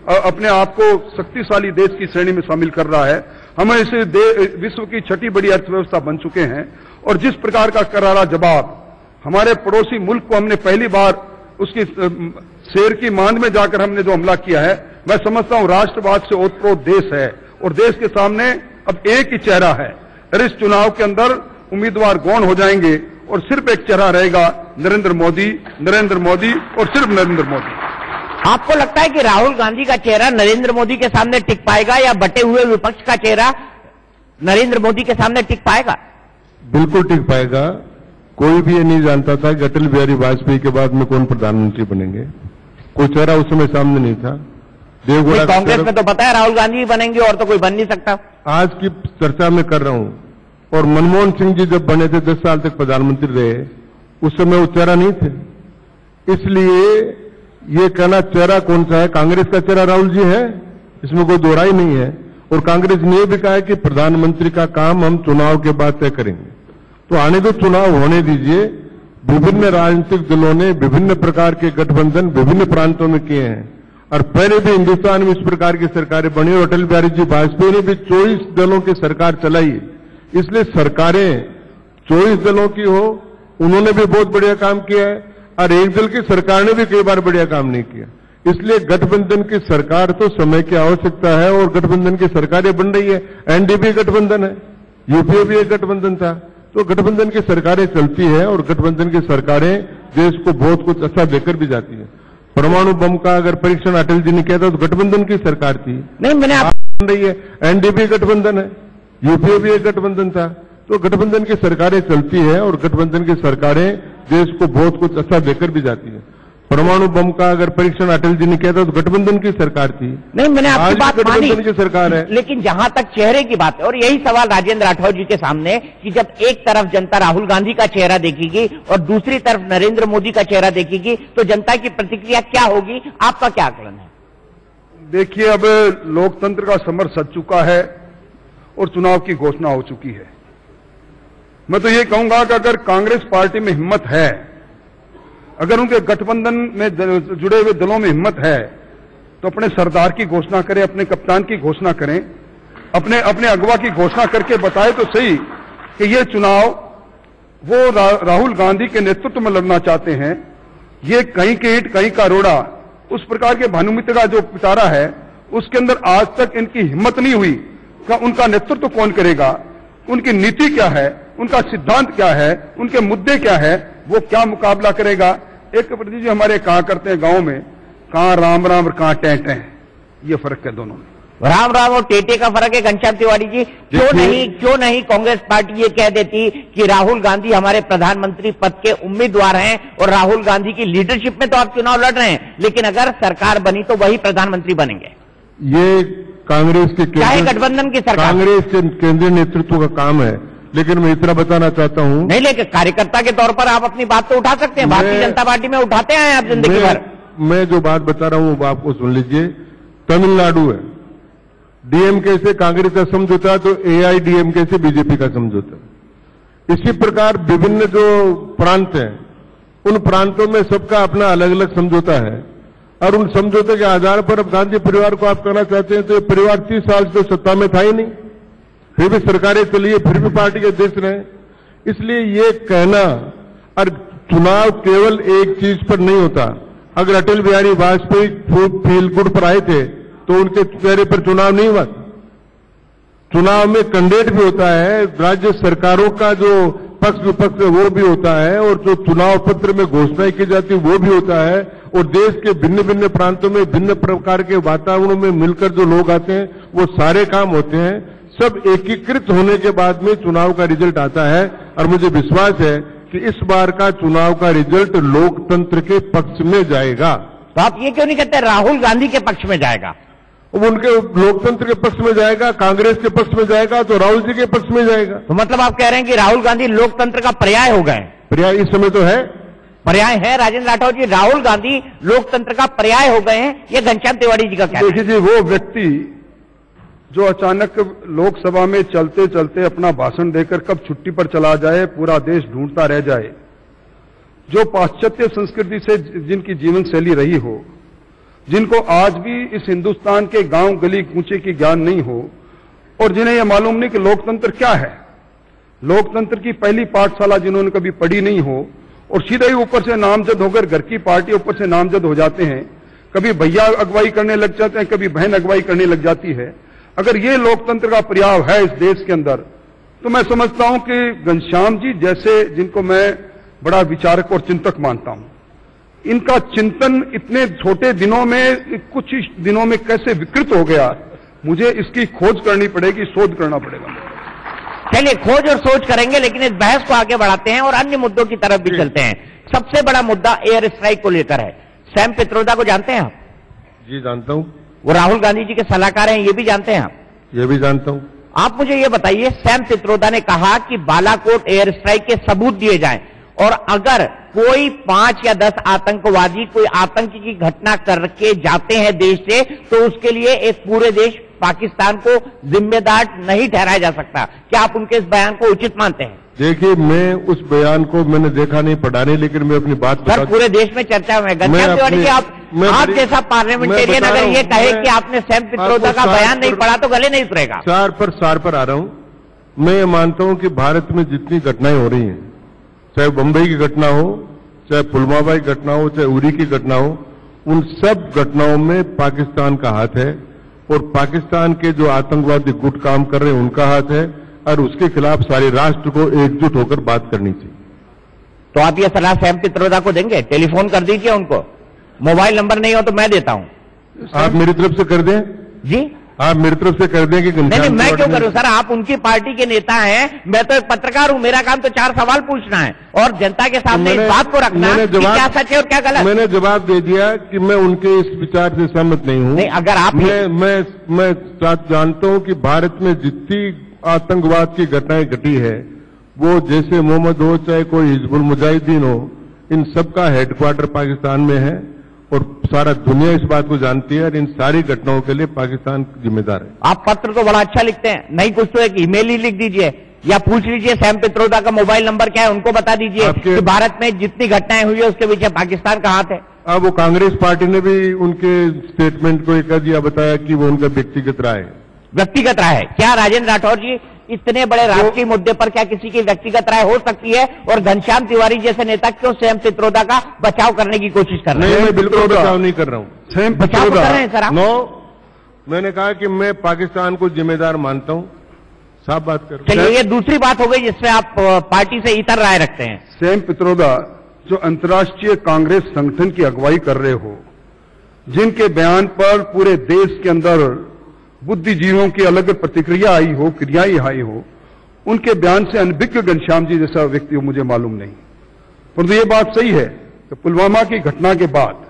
अपने आप को शक्तिशाली देश की श्रेणी में शामिल कर रहा है। हम इसे विश्व की छठी बड़ी अर्थव्यवस्था बन चुके हैं और जिस प्रकार का करारा जवाब हमारे पड़ोसी मुल्क को हमने पहली बार उसकी शेर की मांद में जाकर हमने जो हमला किया है, मैं समझता हूं राष्ट्रवाद से ओतप्रोत देश है और देश के सामने अब एक ही चेहरा है। और इस चुनाव के अंदर उम्मीदवार गौण हो जाएंगे और सिर्फ एक चेहरा रहेगा, नरेंद्र मोदी और सिर्फ नरेंद्र मोदी। आपको लगता है कि राहुल गांधी का चेहरा नरेंद्र मोदी के सामने टिक पाएगा या बटे हुए विपक्ष का चेहरा नरेंद्र मोदी के सामने टिक पाएगा? बिल्कुल टिक पाएगा। कोई भी ये नहीं जानता था कि अटल बिहारी वाजपेयी के बाद में कौन प्रधानमंत्री बनेंगे। कोई चेहरा उस समय सामने नहीं था। देवगौड़ा कांग्रेस में तो पता है राहुल गांधी बनेंगे और तो कोई बन नहीं सकता। आज की चर्चा में कर रहा हूं, और मनमोहन सिंह जी जब बने थे 10 साल तक प्रधानमंत्री रहे, उस समय वो चेहरा नहीं थे। इसलिए ये कहना चेहरा कौन सा है, कांग्रेस का चेहरा राहुल जी है, इसमें कोई दो राय नहीं है। और कांग्रेस ने भी कहा है कि प्रधानमंत्री का काम हम चुनाव के बाद तय करेंगे। तो आने दो, चुनाव होने दीजिए। विभिन्न राजनीतिक दलों ने विभिन्न प्रकार के गठबंधन विभिन्न प्रांतों में किए हैं और पहले भी हिंदुस्तान में इस प्रकार की सरकारें बनी और अटल बिहारी जी वाजपेयी ने भी 24 दलों की सरकार चलाई। इसलिए सरकारें 24 दलों की हो, उन्होंने भी बहुत बढ़िया काम किया है और एक दल की सरकार ने भी कई बार बढ़िया काम नहीं किया। इसलिए गठबंधन की सरकार तो समय की आवश्यकता है और गठबंधन की सरकारें बन रही है। एनडीपी गठबंधन है, यूपीए भी एक गठबंधन था, तो गठबंधन की सरकारें चलती है और गठबंधन की सरकारें देश को बहुत कुछ अच्छा देकर भी जाती है। परमाणु बम का अगर परीक्षण अटल जी ने किया था तो गठबंधन की सरकार थी। नहीं, मैंने बन रही है, एनडीपी गठबंधन है, यूपीए भी एक गठबंधन था, तो गठबंधन की सरकारें चलती है और गठबंधन की सरकारें देश को बहुत कुछ अच्छा देकर भी जाती है। परमाणु बम का अगर परीक्षण अटल जी ने किया था तो गठबंधन की सरकार थी। नहीं, मैंने आपकी बात मानी, गठबंधन की सरकार है। लेकिन जहां तक चेहरे की बात है, और यही सवाल राजेंद्र राठौर जी के सामने कि जब एक तरफ जनता राहुल गांधी का चेहरा देखेगी और दूसरी तरफ नरेंद्र मोदी का चेहरा देखेगी तो जनता की प्रतिक्रिया क्या होगी? आपका क्या आकलन है? देखिए, अब लोकतंत्र का समर सज चुका है और चुनाव की घोषणा हो चुकी है। मैं तो ये कहूंगा कि अगर कांग्रेस पार्टी में हिम्मत है, अगर उनके गठबंधन में जुड़े हुए दलों में हिम्मत है, तो अपने सरदार की घोषणा करें, अपने कप्तान की घोषणा करें, अपने अगवा की घोषणा करके बताए तो सही कि ये चुनाव वो राहुल गांधी के नेतृत्व में लड़ना चाहते हैं। ये कहीं की ईंट कहीं का रोड़ा, उस प्रकार के भानुमित्र का जो पिटारा है, उसके अंदर आज तक इनकी हिम्मत नहीं हुई कि उनका नेतृत्व कौन करेगा, उनकी नीति क्या है, उनका सिद्धांत क्या है, उनके मुद्दे क्या है, वो क्या मुकाबला करेगा। एक प्रति जी हमारे कहा करते हैं गांव में, कहां राम राम और कहां टेंटे हैं, ये फर्क है दोनों में। राम राम और टेटे का फर्क है। घनश्याम तिवारी जी, क्यों नहीं कांग्रेस पार्टी ये कह देती कि राहुल गांधी हमारे प्रधानमंत्री पद के उम्मीदवार हैं और राहुल गांधी की लीडरशिप में तो आप चुनाव लड़ रहे हैं, लेकिन अगर सरकार बनी तो वही प्रधानमंत्री बनेंगे। ये कांग्रेस के चाहे गठबंधन की सरकार, कांग्रेस के केंद्रीय नेतृत्व का काम है। लेकिन मैं इतना बताना चाहता हूं, नहीं, लेकिन कार्यकर्ता के तौर पर आप अपनी बात तो उठा सकते हैं। भारतीय जनता पार्टी में उठाते हैं आप जिंदगी भर। मैं जो बात बता रहा हूं वो आपको सुन लीजिए। तमिलनाडु है, डीएमके से कांग्रेस का समझौता तो एआईडीएमके से बीजेपी का समझौता। इसी प्रकार विभिन्न जो प्रांत हैं, उन प्रांतों में सबका अपना अलग अलग समझौता है और उन समझौते के आधार पर अब गांधी परिवार को आप कहना चाहते हैं तो ये परिवार 30 साल से सत्ता में था ही नहीं, फिर भी सरकारें चली, फिर भी पार्टी के अध्यक्ष रहे। इसलिए ये कहना, और चुनाव केवल एक चीज पर नहीं होता। अगर अटल बिहारी वाजपेयी फील गुड पर आए थे तो उनके चेहरे पर चुनाव नहीं हुआ। चुनाव में कैंडिडेट भी होता है, राज्य सरकारों का जो पक्ष विपक्ष है वो भी होता है, और जो चुनाव पत्र में घोषणाएं की जाती है वो भी होता है, और देश के भिन्न भिन्न प्रांतों में भिन्न प्रकार के वातावरणों में मिलकर जो लोग आते हैं वो सारे काम होते हैं। सब एकीकृत होने के बाद में चुनाव का रिजल्ट आता है और मुझे विश्वास है कि इस बार का चुनाव का रिजल्ट लोकतंत्र के पक्ष में जाएगा। तो आप ये क्यों नहीं कहते राहुल गांधी के पक्ष में जाएगा? उनके लोकतंत्र के पक्ष में जाएगा, कांग्रेस के पक्ष में जाएगा, तो राहुल जी के पक्ष में जाएगा। तो मतलब आप कह रहे हैं कि राहुल गांधी लोकतंत्र का पर्याय हो गए? पर्याय इस समय तो है, पर्याय है। राजेंद्र राठौर जी, राहुल गांधी लोकतंत्र का पर्याय हो गए हैं, ये घनश्याम तिवारी जी का कहना है। देखिए जी, वो व्यक्ति जो अचानक लोकसभा में चलते चलते अपना भाषण देकर कब छुट्टी पर चला जाए, पूरा देश ढूंढता रह जाए, जो पाश्चात्य संस्कृति से जिनकी जीवन शैली रही हो, जिनको आज भी इस हिंदुस्तान के गांव गली कूचे की ज्ञान नहीं हो और जिन्हें यह मालूम नहीं कि लोकतंत्र क्या है, लोकतंत्र की पहली पाठशाला जिन्होंने कभी पढ़ी नहीं हो और सीधे ही ऊपर से नामजद होकर घर की पार्टी ऊपर से नामजद हो जाते हैं, कभी भैया अगुवाई करने लग जाते हैं, कभी बहन अगुवाई करने लग जाती है। अगर ये लोकतंत्र का पर्याय है इस देश के अंदर, तो मैं समझता हूं कि घनश्याम जी जैसे, जिनको मैं बड़ा विचारक और चिंतक मानता हूं, इनका चिंतन इतने छोटे दिनों में, कुछ ही दिनों में कैसे विकृत हो गया, मुझे इसकी खोज करनी पड़ेगी, शोध करना पड़ेगा। चलिए खोज और सोच करेंगे, लेकिन इस बहस को आगे बढ़ाते हैं और अन्य मुद्दों की तरफ भी चलते हैं। सबसे बड़ा मुद्दा एयर स्ट्राइक को लेकर है। सैम पित्रोदा को जानते हैं आप? जी जानता हूं। वो राहुल गांधी जी के सलाहकार हैं, ये भी जानते हैं आप? ये भी जानता हूं। आप मुझे ये बताइए, सैम पित्रोदा ने कहा कि बालाकोट एयर स्ट्राइक के सबूत दिए जाएं और अगर कोई 5 या 10 आतंकवादी कोई आतंकी की घटना करके जाते हैं देश से, तो उसके लिए एक पूरे देश पाकिस्तान को जिम्मेदार नहीं ठहराया जा सकता। क्या आप उनके इस बयान को उचित मानते हैं? देखिए, मैं उस बयान को मैंने देखा नहीं, पढ़ा नहीं, लेकिन मैं अपनी बात सर पूरे देश में चर्चा में घनश्याम तिवारी जी, आप जैसा पार्लियामेंटेरियन अगर ये कहे कि आपने सैम पित्रोदा का बयान नहीं पढ़ा तो गले नहीं उतरेगा। सार पर आ रहा हूं। मैं ये मानता हूं कि भारत में जितनी घटनाएं हो रही हैं, चाहे बंबई की घटना हो, चाहे पुलवामा की घटना हो, चाहे उरी की घटना हो, उन सब घटनाओं में पाकिस्तान का हाथ है और पाकिस्तान के जो आतंकवादी गुट काम कर रहे हैं उनका हाथ है और उसके खिलाफ सारे राष्ट्र को एकजुट होकर बात करनी चाहिए। तो आप ये सलाह सैम पित्रोदा को देंगे? टेलीफोन कर दीजिए उनको, मोबाइल नंबर नहीं हो तो मैं देता हूं। आप मेरी तरफ से कर दें जी, आप मेरी तरफ से कर दें कि नहीं, मैं क्यों करूं सर? आप उनकी पार्टी के नेता हैं, मैं तो एक पत्रकार हूं, मेरा काम तो 4 सवाल पूछना है और जनता के सामने इस बात को रखना कि क्या सच है और क्या गलत। मैंने जवाब दे दिया कि मैं उनके इस विचार से सहमत नहीं हूं। नहीं, अगर आप मैं जानता हूं कि भारत में जितनी आतंकवाद की घटनाएं घटी है, वो जैसे मोहम्मद हो चाहे कोई हिजबुल मुजाहिदीन हो, इन सबका हेडक्वार्टर पाकिस्तान में है और सारा दुनिया इस बात को जानती है और इन सारी घटनाओं के लिए पाकिस्तान जिम्मेदार है। आप पत्र तो बड़ा अच्छा लिखते हैं, नहीं कुछ तो एक ईमेल ही लिख दीजिए या पूछ लीजिए सैम पित्रोदा का मोबाइल नंबर क्या है, उनको बता दीजिए कि भारत में जितनी घटनाएं हुई है उसके पीछे पाकिस्तान का हाथ है। अब वो कांग्रेस पार्टी ने भी उनके स्टेटमेंट को एक दिया, बताया कि वो उनका व्यक्तिगत राय है। व्यक्तिगत राय है क्या राजेंद्र राठौर जी? इतने बड़े राष्ट्रीय मुद्दे पर क्या किसी की व्यक्तिगत राय हो सकती है? और घनश्याम तिवारी जैसे नेता क्यों सैम पित्रोदा का बचाव करने की कोशिश कर रहे हैं? मैं बिल्कुल बचाव नहीं कर रहा हूं। सैम बचाव कर रहे हैं सर आप? मैंने कहा कि मैं पाकिस्तान को जिम्मेदार मानता हूं, साफ बात कर। चलिए, ये दूसरी बात हो गई जिसमें आप पार्टी से इतर राय रखते हैं। सैम पित्रोदा जो अंतर्राष्ट्रीय कांग्रेस संगठन की अगुवाई कर रहे हो, जिनके बयान पर पूरे देश के अंदर बुद्धिजीवियों की अलग प्रतिक्रिया आई हो, क्रियाएं आई हो, उनके बयान से अनभिज्ञ घनश्याम जी जैसा व्यक्ति हो मुझे मालूम नहीं। परंतु ये बात सही है कि पुलवामा की घटना के बाद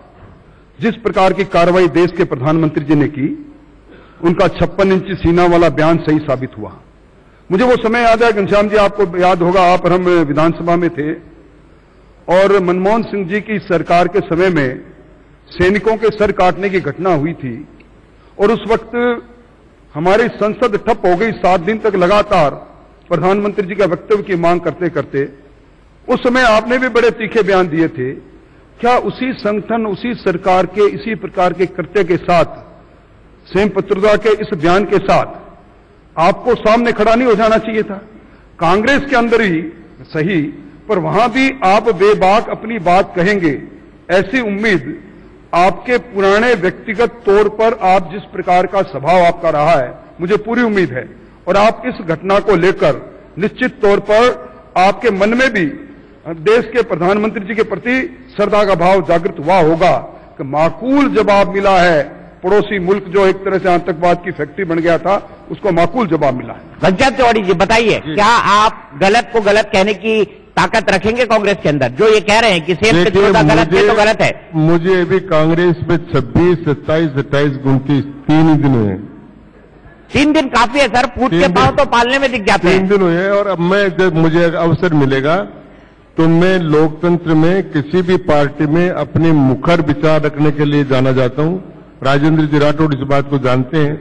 जिस प्रकार की कार्रवाई देश के प्रधानमंत्री जी ने की, उनका 56 इंच सीना वाला बयान सही साबित हुआ। मुझे वो समय याद है घनश्याम जी, आपको याद होगा, आप और हम विधानसभा में थे और मनमोहन सिंह जी की सरकार के समय में सैनिकों के सर काटने की घटना हुई थी और उस वक्त हमारी संसद ठप हो गई। 7 दिन तक लगातार प्रधानमंत्री जी का वक्तव्य की मांग करते करते उस समय आपने भी बड़े तीखे बयान दिए थे। क्या उसी संगठन, उसी सरकार के इसी प्रकार के कृत्य के साथ, सैम पित्रोदा के इस बयान के साथ आपको सामने खड़ा नहीं हो जाना चाहिए था? कांग्रेस के अंदर ही सही, पर वहां भी आप बेबाक अपनी बात कहेंगे, ऐसी उम्मीद आपके पुराने व्यक्तिगत तौर पर आप जिस प्रकार का स्वभाव आपका रहा है, मुझे पूरी उम्मीद है और आप इस घटना को लेकर निश्चित तौर पर आपके मन में भी देश के प्रधानमंत्री जी के प्रति श्रद्धा का भाव जागृत हुआ होगा कि माकूल जवाब मिला है। पड़ोसी मुल्क जो एक तरह से आतंकवाद की फैक्ट्री बन गया था, उसको माकूल जवाब मिला है। घनश्याम तिवारी जी बताइए, क्या आप गलत को गलत कहने की ताकत रखेंगे कांग्रेस के अंदर, जो ये कह रहे हैं कि सैम पित्रोदा गलत है तो गलत है? मुझे अभी कांग्रेस में 26, 27, 28, 29 3 ही दिन हुए। 3 दिन काफी है सर, फूट के पांव तो पालने में दिख जाते हैं। 3 दिन हुए और अब मैं, जब मुझे अवसर मिलेगा तो मैं लोकतंत्र में किसी भी पार्टी में अपने मुखर विचार रखने के लिए जाना जाता हूं। राजेंद्र जी राठौड़ इस बात को जानते हैं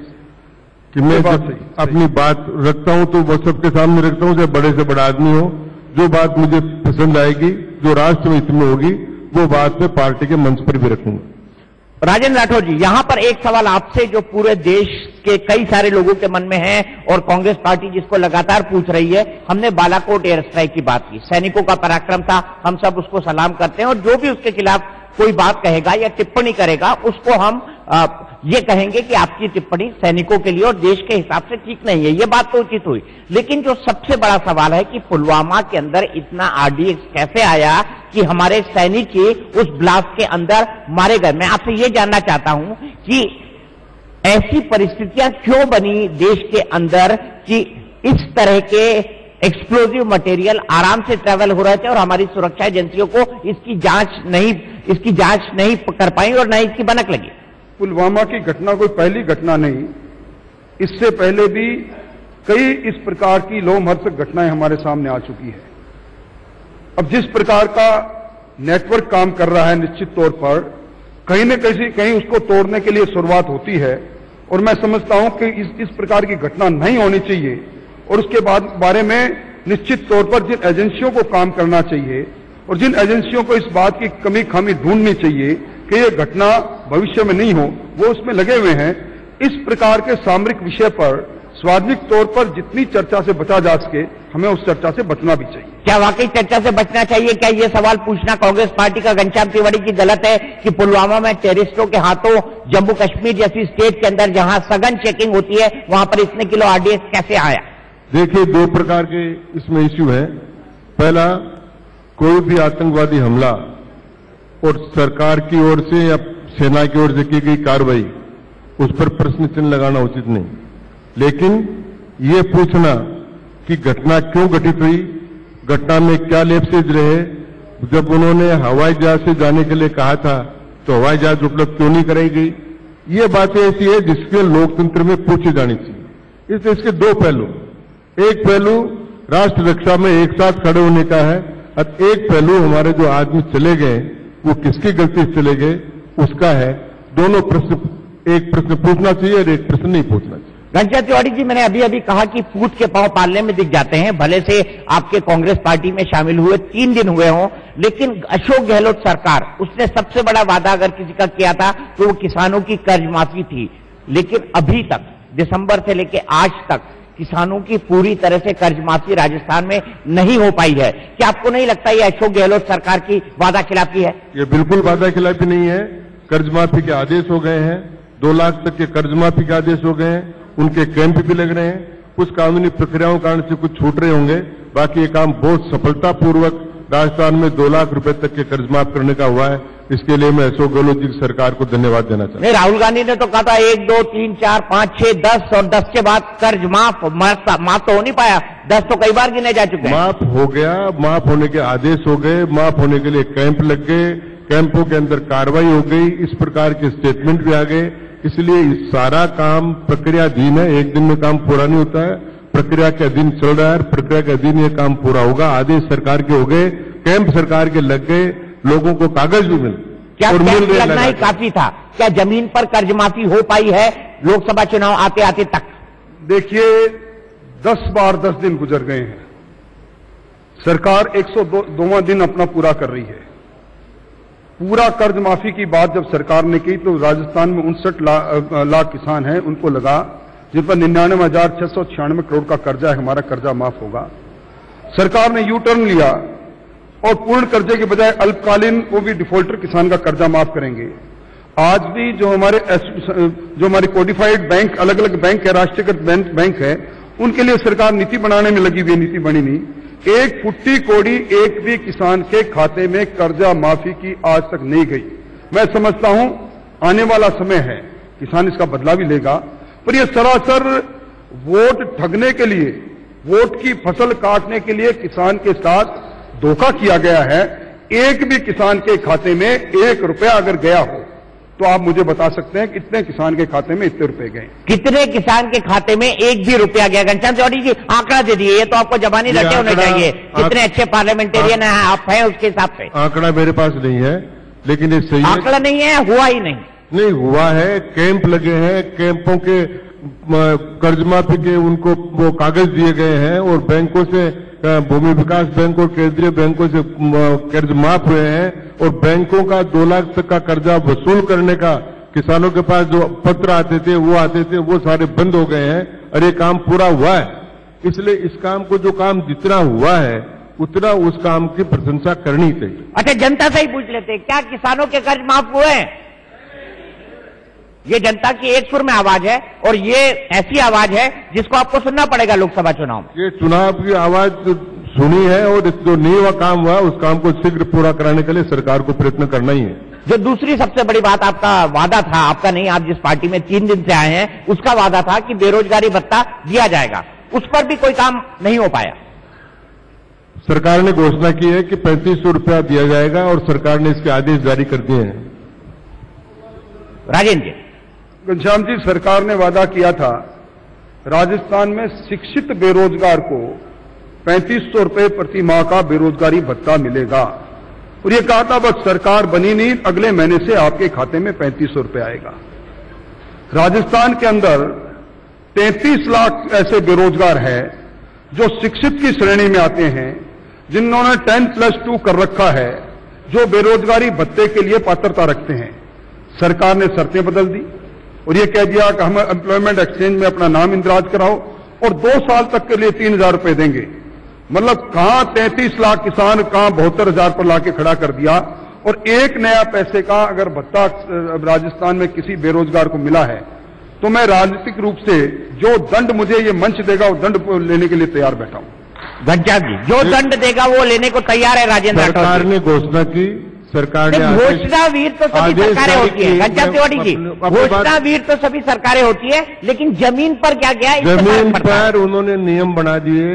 कि मैं जब अपनी बात रखता हूं तो वो सबके सामने रखता हूं, चाहे बड़े से बड़ा आदमी हो। जो बात मुझे पसंद आएगी, जो राष्ट्र में हित में होगी, वो बात मैं पार्टी के मंच पर भी रखूंगा। राजेंद्र राठौर जी, यहां पर एक सवाल आपसे जो पूरे देश के कई सारे लोगों के मन में है और कांग्रेस पार्टी जिसको लगातार पूछ रही है। हमने बालाकोट एयर स्ट्राइक की बात की, सैनिकों का पराक्रम था, हम सब उसको सलाम करते हैं और जो भी उसके खिलाफ कोई बात कहेगा या टिप्पणी करेगा उसको हम ये कहेंगे कि आपकी टिप्पणी सैनिकों के लिए और देश के हिसाब से ठीक नहीं है। ये बात तो उचित हुई, लेकिन जो सबसे बड़ा सवाल है कि पुलवामा के अंदर इतना आरडीएक्स कैसे आया कि हमारे सैनिक ही उस ब्लास्ट के अंदर मारे गए। मैं आपसे ये जानना चाहता हूं कि ऐसी परिस्थितियां क्यों बनी देश के अंदर कि इस तरह के एक्सप्लोजिव मटेरियल आराम से ट्रेवल हो रहे थे और हमारी सुरक्षा एजेंसियों को इसकी जांच नहीं कर पाई और न इसकी भनक लगी। पुलवामा की घटना कोई पहली घटना नहीं, इससे पहले भी कई इस प्रकार की लोमहर्षक घटनाएं हमारे सामने आ चुकी है। अब जिस प्रकार का नेटवर्क काम कर रहा है, निश्चित तौर पर कहीं न कहीं उसको तोड़ने के लिए शुरुआत होती है और मैं समझता हूं कि इस प्रकार की घटना नहीं होनी चाहिए और उसके बारे में निश्चित तौर पर जिन एजेंसियों को काम करना चाहिए और जिन एजेंसियों को इस बात की कमी खामी ढूंढनी चाहिए कि ये घटना भविष्य में नहीं हो, वो उसमें लगे हुए हैं। इस प्रकार के सामरिक विषय पर सार्वजनिक तौर पर जितनी चर्चा से बचा जा सके, हमें उस चर्चा से बचना भी चाहिए। क्या वाकई चर्चा से बचना चाहिए? क्या ये सवाल पूछना कांग्रेस पार्टी का घनश्याम तिवारी की गलत है कि पुलवामा में टेररिस्टों के हाथों जम्मू कश्मीर जैसी स्टेट के अंदर जहां सघन चेकिंग होती है वहां पर इतने किलो आरडीएक्स कैसे आया? देखिए, दो प्रकार के इसमें इश्यू है। पहला, कोई भी आतंकवादी हमला और सरकार की ओर से या सेना की ओर से की गई कार्रवाई, उस पर प्रश्न चिन्ह लगाना उचित नहीं। लेकिन ये पूछना कि घटना क्यों घटित हुई, घटना में क्या लैप्सेज रहे, जब उन्होंने हवाई जहाज से जाने के लिए कहा था तो हवाई जहाज उपलब्ध क्यों नहीं कराई गई, ये बातें ऐसी है जिसके लोकतंत्र में पूछी जानी चाहिए। इसलिए इसके दो पहलू, एक पहलू राष्ट्र रक्षा में एक साथ खड़े होने का है और एक पहलू हमारे जो आदमी चले गए वो किसकी गलती से चले गए उसका है। दोनों प्रश्न, एक प्रश्न पूछना चाहिए और एक प्रश्न नहीं पूछना चाहिए। घनश्याम तिवारी जी, मैंने अभी अभी कहा कि पूत के पांव पालने में दिख जाते हैं। भले से आपके कांग्रेस पार्टी में शामिल हुए 3 दिन हुए हों, लेकिन अशोक गहलोत सरकार, उसने सबसे बड़ा वादा अगर किसी का किया था तो वो किसानों की कर्ज माफी थी। लेकिन अभी तक दिसंबर से लेकर आज तक किसानों की पूरी तरह से कर्ज माफी राजस्थान में नहीं हो पाई है। क्या आपको नहीं लगता ये अशोक गहलोत सरकार की वादा खिलाफी है? ये बिल्कुल वादा खिलाफी नहीं है। कर्ज माफी के आदेश हो गए हैं, 2 लाख तक के कर्ज माफी के आदेश हो गए हैं, उनके कैंप भी लग रहे हैं। कुछ कानूनी प्रक्रियाओं कारण से कुछ छूट रहे होंगे, बाकी ये काम बहुत सफलतापूर्वक राजस्थान में 2 लाख रुपए तक के कर्ज माफ करने का हुआ है। इसके लिए मैं अशोक गहलोत जी की सरकार को धन्यवाद देना चाहता हूं। नहीं, राहुल गांधी ने तो कहा था 1, 2, 3, 4, 5, 6, 10 और 10 के बाद कर्ज माफ तो हो नहीं पाया। 10 तो कई बार गिने जा चुके हैं। माफ हो गया, माफ होने के आदेश हो गए, माफ होने के लिए कैंप लग गए, कैंपों के अंदर कार्रवाई हो गई, इस प्रकार के स्टेटमेंट भी आ गए। इसलिए सारा काम प्रक्रियाधीन है, एक दिन में काम पूरा नहीं होता है, प्रक्रिया के अधीन चल रहा है, प्रक्रिया के अधीन ये काम पूरा होगा। आदेश सरकार के हो गए, कैंप सरकार के लग गए, लोगों को कागज भी मिल क्या कैंप लगना ही काफी था? क्या जमीन पर कर्ज माफी हो पाई है लोकसभा चुनाव आते आते तक? देखिए, 10 बार 10 दिन गुजर गए हैं। सरकार 102वां दिन अपना पूरा कर रही है। पूरा कर्ज माफी की बात जब सरकार ने की तो राजस्थान में 59 लाख किसान हैं, उनको लगा जिन पर 99,696 करोड़ का कर्जा है, हमारा कर्जा माफ होगा। सरकार ने यू टर्न लिया और पूर्ण कर्जे के बजाय अल्पकालीन वो भी डिफॉल्टर किसान का कर्जा माफ करेंगे। आज भी जो हमारे कोडिफाइड बैंक, अलग अलग बैंक है, राष्ट्रीयकृत बैंक है, उनके लिए सरकार नीति बनाने में लगी हुई है, नीति बनी नहीं। एक फुट्टी कोड़ी एक भी किसान के खाते में कर्जा माफी की आज तक नहीं गई। मैं समझता हूं आने वाला समय है, किसान इसका बदला भी लेगा, पर यह सरासर वोट ठगने के लिए, वोट की फसल काटने के लिए किसान के साथ धोखा किया गया है। एक भी किसान के खाते में 1 रुपया अगर गया हो तो आप मुझे बता सकते हैं कितने किसान के खाते में इतने रुपए गए? कितने किसान के खाते में 1 भी रुपया गया? घनश्याम तिवारी जी, आंकड़ा दे दिए, ये तो आपको जबानी रटे होने चाहिए। कितने अच्छे पार्लियामेंटियन हैं आप, हैं उसके हिसाब से। आंकड़ा मेरे पास नहीं है, लेकिन ये सही आंकड़ा नहीं है, हुआ ही नहीं हुआ है। कैंप लगे हैं, कैंपों के कर्ज माफी के उनको वो कागज दिए गए हैं और बैंकों से भूमि विकास बैंक और केंद्रीय बैंकों से कर्ज माफ हुए हैं और बैंकों का 2 लाख तक का कर्जा वसूल करने का किसानों के पास जो पत्र आते थे वो सारे बंद हो गए हैं और ये काम पूरा हुआ है। इसलिए इस काम को जो काम जितना हुआ है उतना उस काम की प्रशंसा करनी चाहिए। अच्छा, जनता से ही पूछ लेते हैं, क्या किसानों के कर्ज माफ हुए हैं? ये जनता की एक सुर में आवाज है और ये ऐसी आवाज है जिसको आपको सुनना पड़ेगा लोकसभा चुनाव में। ये चुनाव की आवाज सुनी है और जो नहीं हुआ काम हुआ उस काम को शीघ्र पूरा कराने के लिए सरकार को प्रयत्न करना ही है। जो दूसरी सबसे बड़ी बात आपका वादा था, आपका नहीं, आप जिस पार्टी में 3 दिन से आए हैं, उसका वादा था कि बेरोजगारी भत्ता दिया जाएगा, उस पर भी कोई काम नहीं हो पाया। सरकार ने घोषणा की है कि 3500 रुपया दिया जाएगा और सरकार ने इसके आदेश जारी कर दिए हैं। राजेंद्र जी। घनश्याम जी, सरकार ने वादा किया था राजस्थान में शिक्षित बेरोजगार को 3500 रुपये प्रति माह का बेरोजगारी भत्ता मिलेगा और ये कहा था बस सरकार बनी नहीं, अगले महीने से आपके खाते में 3500 रुपये आएगा। राजस्थान के अंदर 33 लाख ऐसे बेरोजगार हैं जो शिक्षित की श्रेणी में आते हैं, जिन्होंने 10+2 कर रखा है, जो बेरोजगारी भत्ते के लिए पात्रता रखते हैं। सरकार ने शर्तें बदल दी और ये कह दिया कि हम एम्प्लॉयमेंट एक्सचेंज में अपना नाम इंदराज कराओ और 2 साल तक के लिए 3000 रुपए देंगे। मतलब कहां 33 लाख किसान, कहां 72,000 पर लाके खड़ा कर दिया। और एक नया पैसे का अगर भत्ता राजस्थान में किसी बेरोजगार को मिला है तो मैं राजनीतिक रूप से जो दंड मुझे ये मंच देगा वो दंड लेने के लिए तैयार बैठा हूं। घनश्याम जी, जो दंड देगा वो लेने को तैयार है राजेंद्र राठौर। सरकार ने घोषणा की, सरकार ने घोषणावीर तो सभी सरकारें होती है घनश्याम तिवारी जी, घोषणावीर तो सभी सरकारें होती है, लेकिन जमीन पर क्या गया? जमीन पर उन्होंने नियम बना दिए,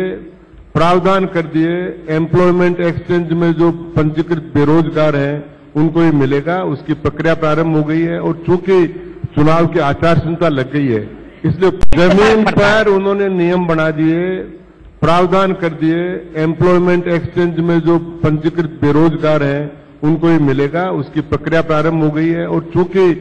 प्रावधान कर दिए। एम्प्लॉयमेंट एक्सचेंज में जो पंजीकृत बेरोजगार हैं उनको ही मिलेगा, उसकी प्रक्रिया प्रारंभ हो गई है। और चूंकि चुनाव की आचार संहिता लग गई है इसलिए जमीन पर उन्होंने नियम बना दिए, प्रावधान कर दिए। एम्प्लॉयमेंट एक्सचेंज में जो पंजीकृत बेरोजगार हैं उनको ही मिलेगा, उसकी प्रक्रिया प्रारंभ हो गई है। और चूंकि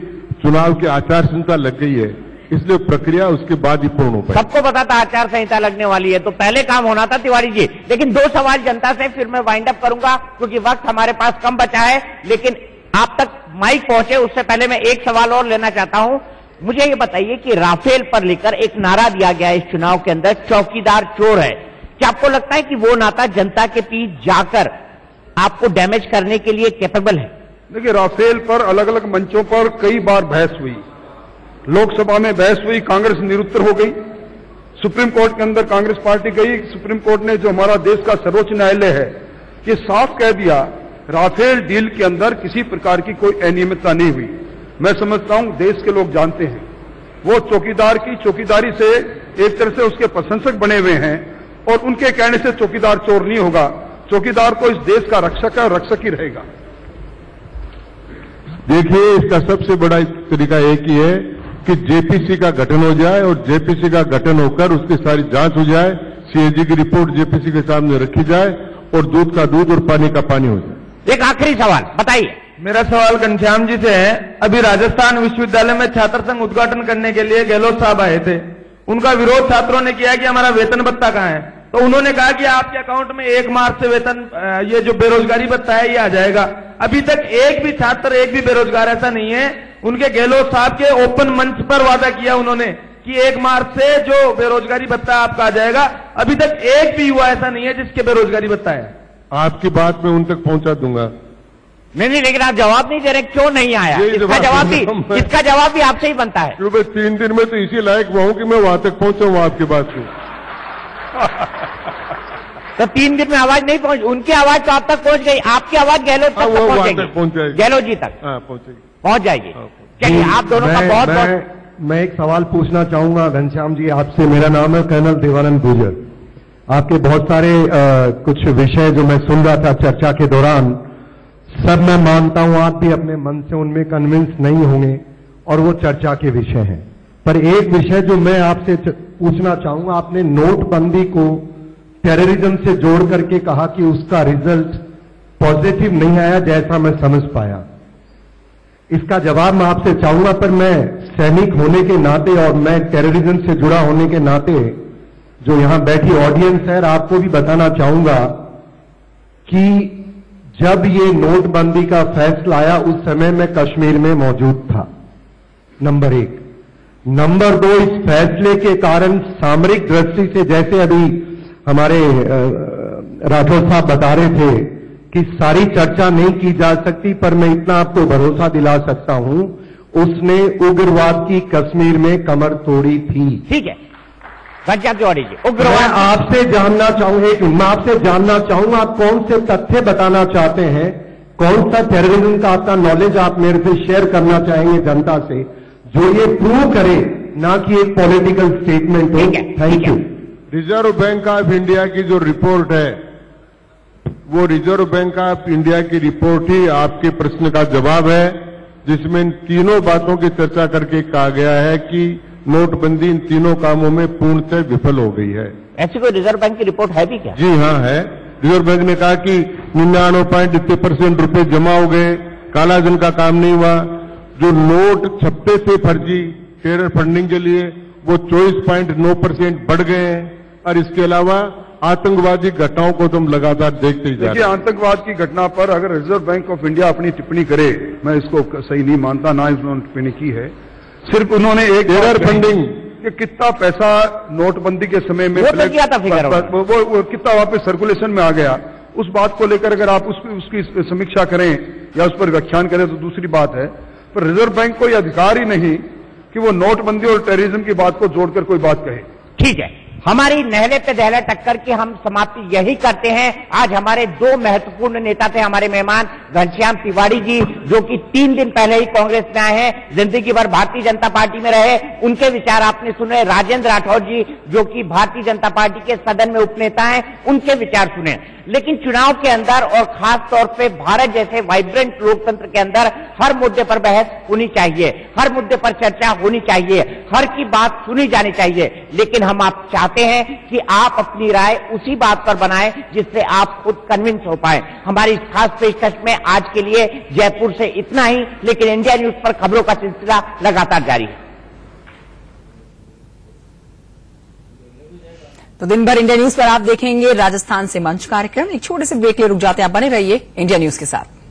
चुनाव की आचार संहिता लग गई है इसलिए प्रक्रिया उसके बाद ही पूर्ण हो पाएगी। सबको पता था आचार संहिता लगने वाली है तो पहले काम होना था तिवारी जी। लेकिन 2 सवाल जनता से फिर मैं वाइंड अप करूंगा क्योंकि वक्त हमारे पास कम बचा है, लेकिन आप तक माइक पहुंचे उससे पहले मैं एक सवाल और लेना चाहता हूं। मुझे ये बताइए कि राफेल पर लेकर एक नारा दिया गया इस चुनाव के अंदर, चौकीदार चोर है। क्या आपको लगता है कि वो नारा जनता के बीच जाकर आपको डैमेज करने के लिए कैपेबल है? देखिए, राफेल पर अलग अलग मंचों पर कई बार बहस हुई, लोकसभा में बहस हुई, कांग्रेस निरुत्तर हो गई, सुप्रीम कोर्ट के अंदर कांग्रेस पार्टी गई। सुप्रीम कोर्ट ने, जो हमारा देश का सर्वोच्च न्यायालय है, ये साफ कह दिया राफेल डील के अंदर किसी प्रकार की कोई अनियमितता नहीं हुई। मैं समझता हूं देश के लोग जानते हैं, वो चौकीदार की चौकीदारी से एक तरह से उसके प्रशंसक बने हुए हैं और उनके कहने से चौकीदार चोर नहीं होगा। चौकीदार को इस देश का रक्षक है और रक्षक ही रहेगा। देखिए, इसका सबसे बड़ा तरीका एक ही है कि जेपीसी का गठन हो जाए और जेपीसी का गठन होकर उसकी सारी जांच हो जाए, सीएजी की रिपोर्ट जेपीसी के सामने रखी जाए और दूध का दूध और पानी का पानी हो जाए। एक आखिरी सवाल बताइए। मेरा सवाल घनश्याम जी से है। अभी राजस्थान विश्वविद्यालय में छात्र संघ उद्घाटन करने के लिए गहलोत साहब आए थे। उनका विरोध छात्रों ने किया कि हमारा वेतन भत्ता कहां है, तो उन्होंने कहा कि आपके अकाउंट में 1 मार्च से वेतन, ये जो बेरोजगारी भत्ता है ये आ जाएगा। अभी तक एक भी छात्र, एक भी बेरोजगार ऐसा नहीं है। उनके गहलोत साहब के ओपन मंच पर वादा किया उन्होंने कि 1 मार्च से जो बेरोजगारी भत्ता आपका आ जाएगा। अभी तक एक भी युवा ऐसा नहीं है जिसके बेरोजगारी भत्ता है। आपकी बात मैं उन तक पहुंचा दूंगा। नहीं, लेकिन आप जवाब नहीं दे रहे, क्यों नहीं आया? इसका जवाब भी आपसे ही बनता है। क्योंकि 3 दिन में तो इसी लायक हुआ हूं कि मैं वहां तक पहुंचाऊं आपकी बात को। तो 3 दिन में आवाज नहीं पहुंच, उनकी आवाज तो आप तक पहुंच गई, आपकी आवाज गहलोत तक पहुंच जाएगी, गहलोत जी तक पहुंच जाएगी। चलिए, आप दोनों का बहुत बहुत। मैं एक सवाल पूछना चाहूंगा घनश्याम जी आपसे। मेरा नाम है कर्नल देवानंद गुर्जर। आपके बहुत सारे कुछ विषय जो मैं सुन रहा था चर्चा के दौरान, सब मैं मानता हूं आप भी अपने मन से उनमें कन्विंस नहीं होंगे और वो चर्चा के विषय हैं। पर एक विषय जो मैं आपसे पूछना चाहूंगा, आपने नोटबंदी को टेररिज्म से जोड़ करके कहा कि उसका रिजल्ट पॉजिटिव नहीं आया जैसा मैं समझ पाया। इसका जवाब मैं आपसे चाहूंगा, पर मैं सैनिक होने के नाते और मैं टेररिज्म से जुड़ा होने के नाते जो यहां बैठी ऑडियंस है, और आपको भी बताना चाहूंगा कि जब ये नोटबंदी का फैसला आया उस समय मैं कश्मीर में मौजूद था, नंबर 1। नंबर 2, इस फैसले के कारण सामरिक दृष्टि से, जैसे अभी हमारे राठौर साहब बता रहे थे कि सारी चर्चा नहीं की जा सकती, पर मैं इतना आपको भरोसा दिला सकता हूं, उसने उग्रवाद की कश्मीर में कमर तोड़ी थी। ठीक है घनश्याम तिवारी जी, मैं उग्रवाद आपसे जानना चाहूंगा, मैं आपसे जानना चाहूंगा आप कौन से तथ्य बताना चाहते हैं, कौन सा टेररिज्म का आपका नॉलेज आप मेरे से शेयर करना चाहेंगे जनता से, जो ये प्रूव करे, ना कि एक पॉलिटिकल स्टेटमेंट हो। Thank you. Reserve bank of India की जो रिपोर्ट है, वो रिजर्व बैंक ऑफ इंडिया की रिपोर्ट ही आपके प्रश्न का जवाब है, जिसमें इन तीनों बातों की चर्चा करके कहा गया है कि नोटबंदी इन तीनों कामों में पूर्णतः विफल हो गई है। ऐसी कोई रिजर्व बैंक की रिपोर्ट है भी क्या? जी हाँ है। रिजर्व बैंक ने कहा कि 99.1% रुपए जमा हो गए, कालाधन का काम नहीं हुआ, जो नोट छपे थे फर्जी टेरर फंडिंग के लिए वो 24.9% बढ़ गए हैं, और इसके अलावा आतंकवादी घटनाओं को तो हम लगातार देखते ही जा रहे हैं। देखिए, आतंकवाद की घटना पर अगर रिजर्व बैंक ऑफ इंडिया अपनी टिप्पणी करे, मैं इसको सही नहीं मानता, ना इन्होंने टिप्पणी की है। सिर्फ उन्होंने एक टेरर फंडिंग कि कितना पैसा नोटबंदी के समय में वो तो किया था फिगर, वो कितना वापस सर्कुलेशन में आ गया, उस बात को लेकर अगर आप उसकी समीक्षा करें या उस पर व्याख्यान करें तो दूसरी बात है, पर रिजर्व बैंक को यह अधिकार ही नहीं कि वो नोटबंदी और टेररिज्म की बात को जोड़कर कोई बात कहे। ठीक है, हमारी नहले पे दहला टक्कर की हम समाप्ति यही करते हैं। आज हमारे 2 महत्वपूर्ण नेता थे हमारे मेहमान, घनश्याम तिवारी जी जो कि 3 दिन पहले ही कांग्रेस में आए हैं, जिंदगी भर भारतीय जनता पार्टी में रहे, उनके विचार आपने सुने। राजेंद्र राठौर जी जो कि भारतीय जनता पार्टी के सदन में उपनेता हैं, उनके विचार सुने। लेकिन चुनाव के अंदर और खास तौर पे भारत जैसे वाइब्रेंट लोकतंत्र के अंदर हर मुद्दे पर बहस होनी चाहिए, हर मुद्दे पर चर्चा होनी चाहिए, हर की बात सुनी जानी चाहिए। लेकिन हम आप चाहते हैं कि आप अपनी राय उसी बात पर बनाएं जिससे आप खुद कन्विंस हो पाए। हमारी खास पेशकश में आज के लिए जयपुर से इतना ही, लेकिन इंडिया न्यूज पर खबरों का सिलसिला लगातार जारी है। तो दिन भर इंडिया न्यूज पर आप देखेंगे राजस्थान से मंच कार्यक्रम। एक छोटे से ब्रेक लिए रुक जाते हैं, आप बने रहिए इंडिया न्यूज के साथ।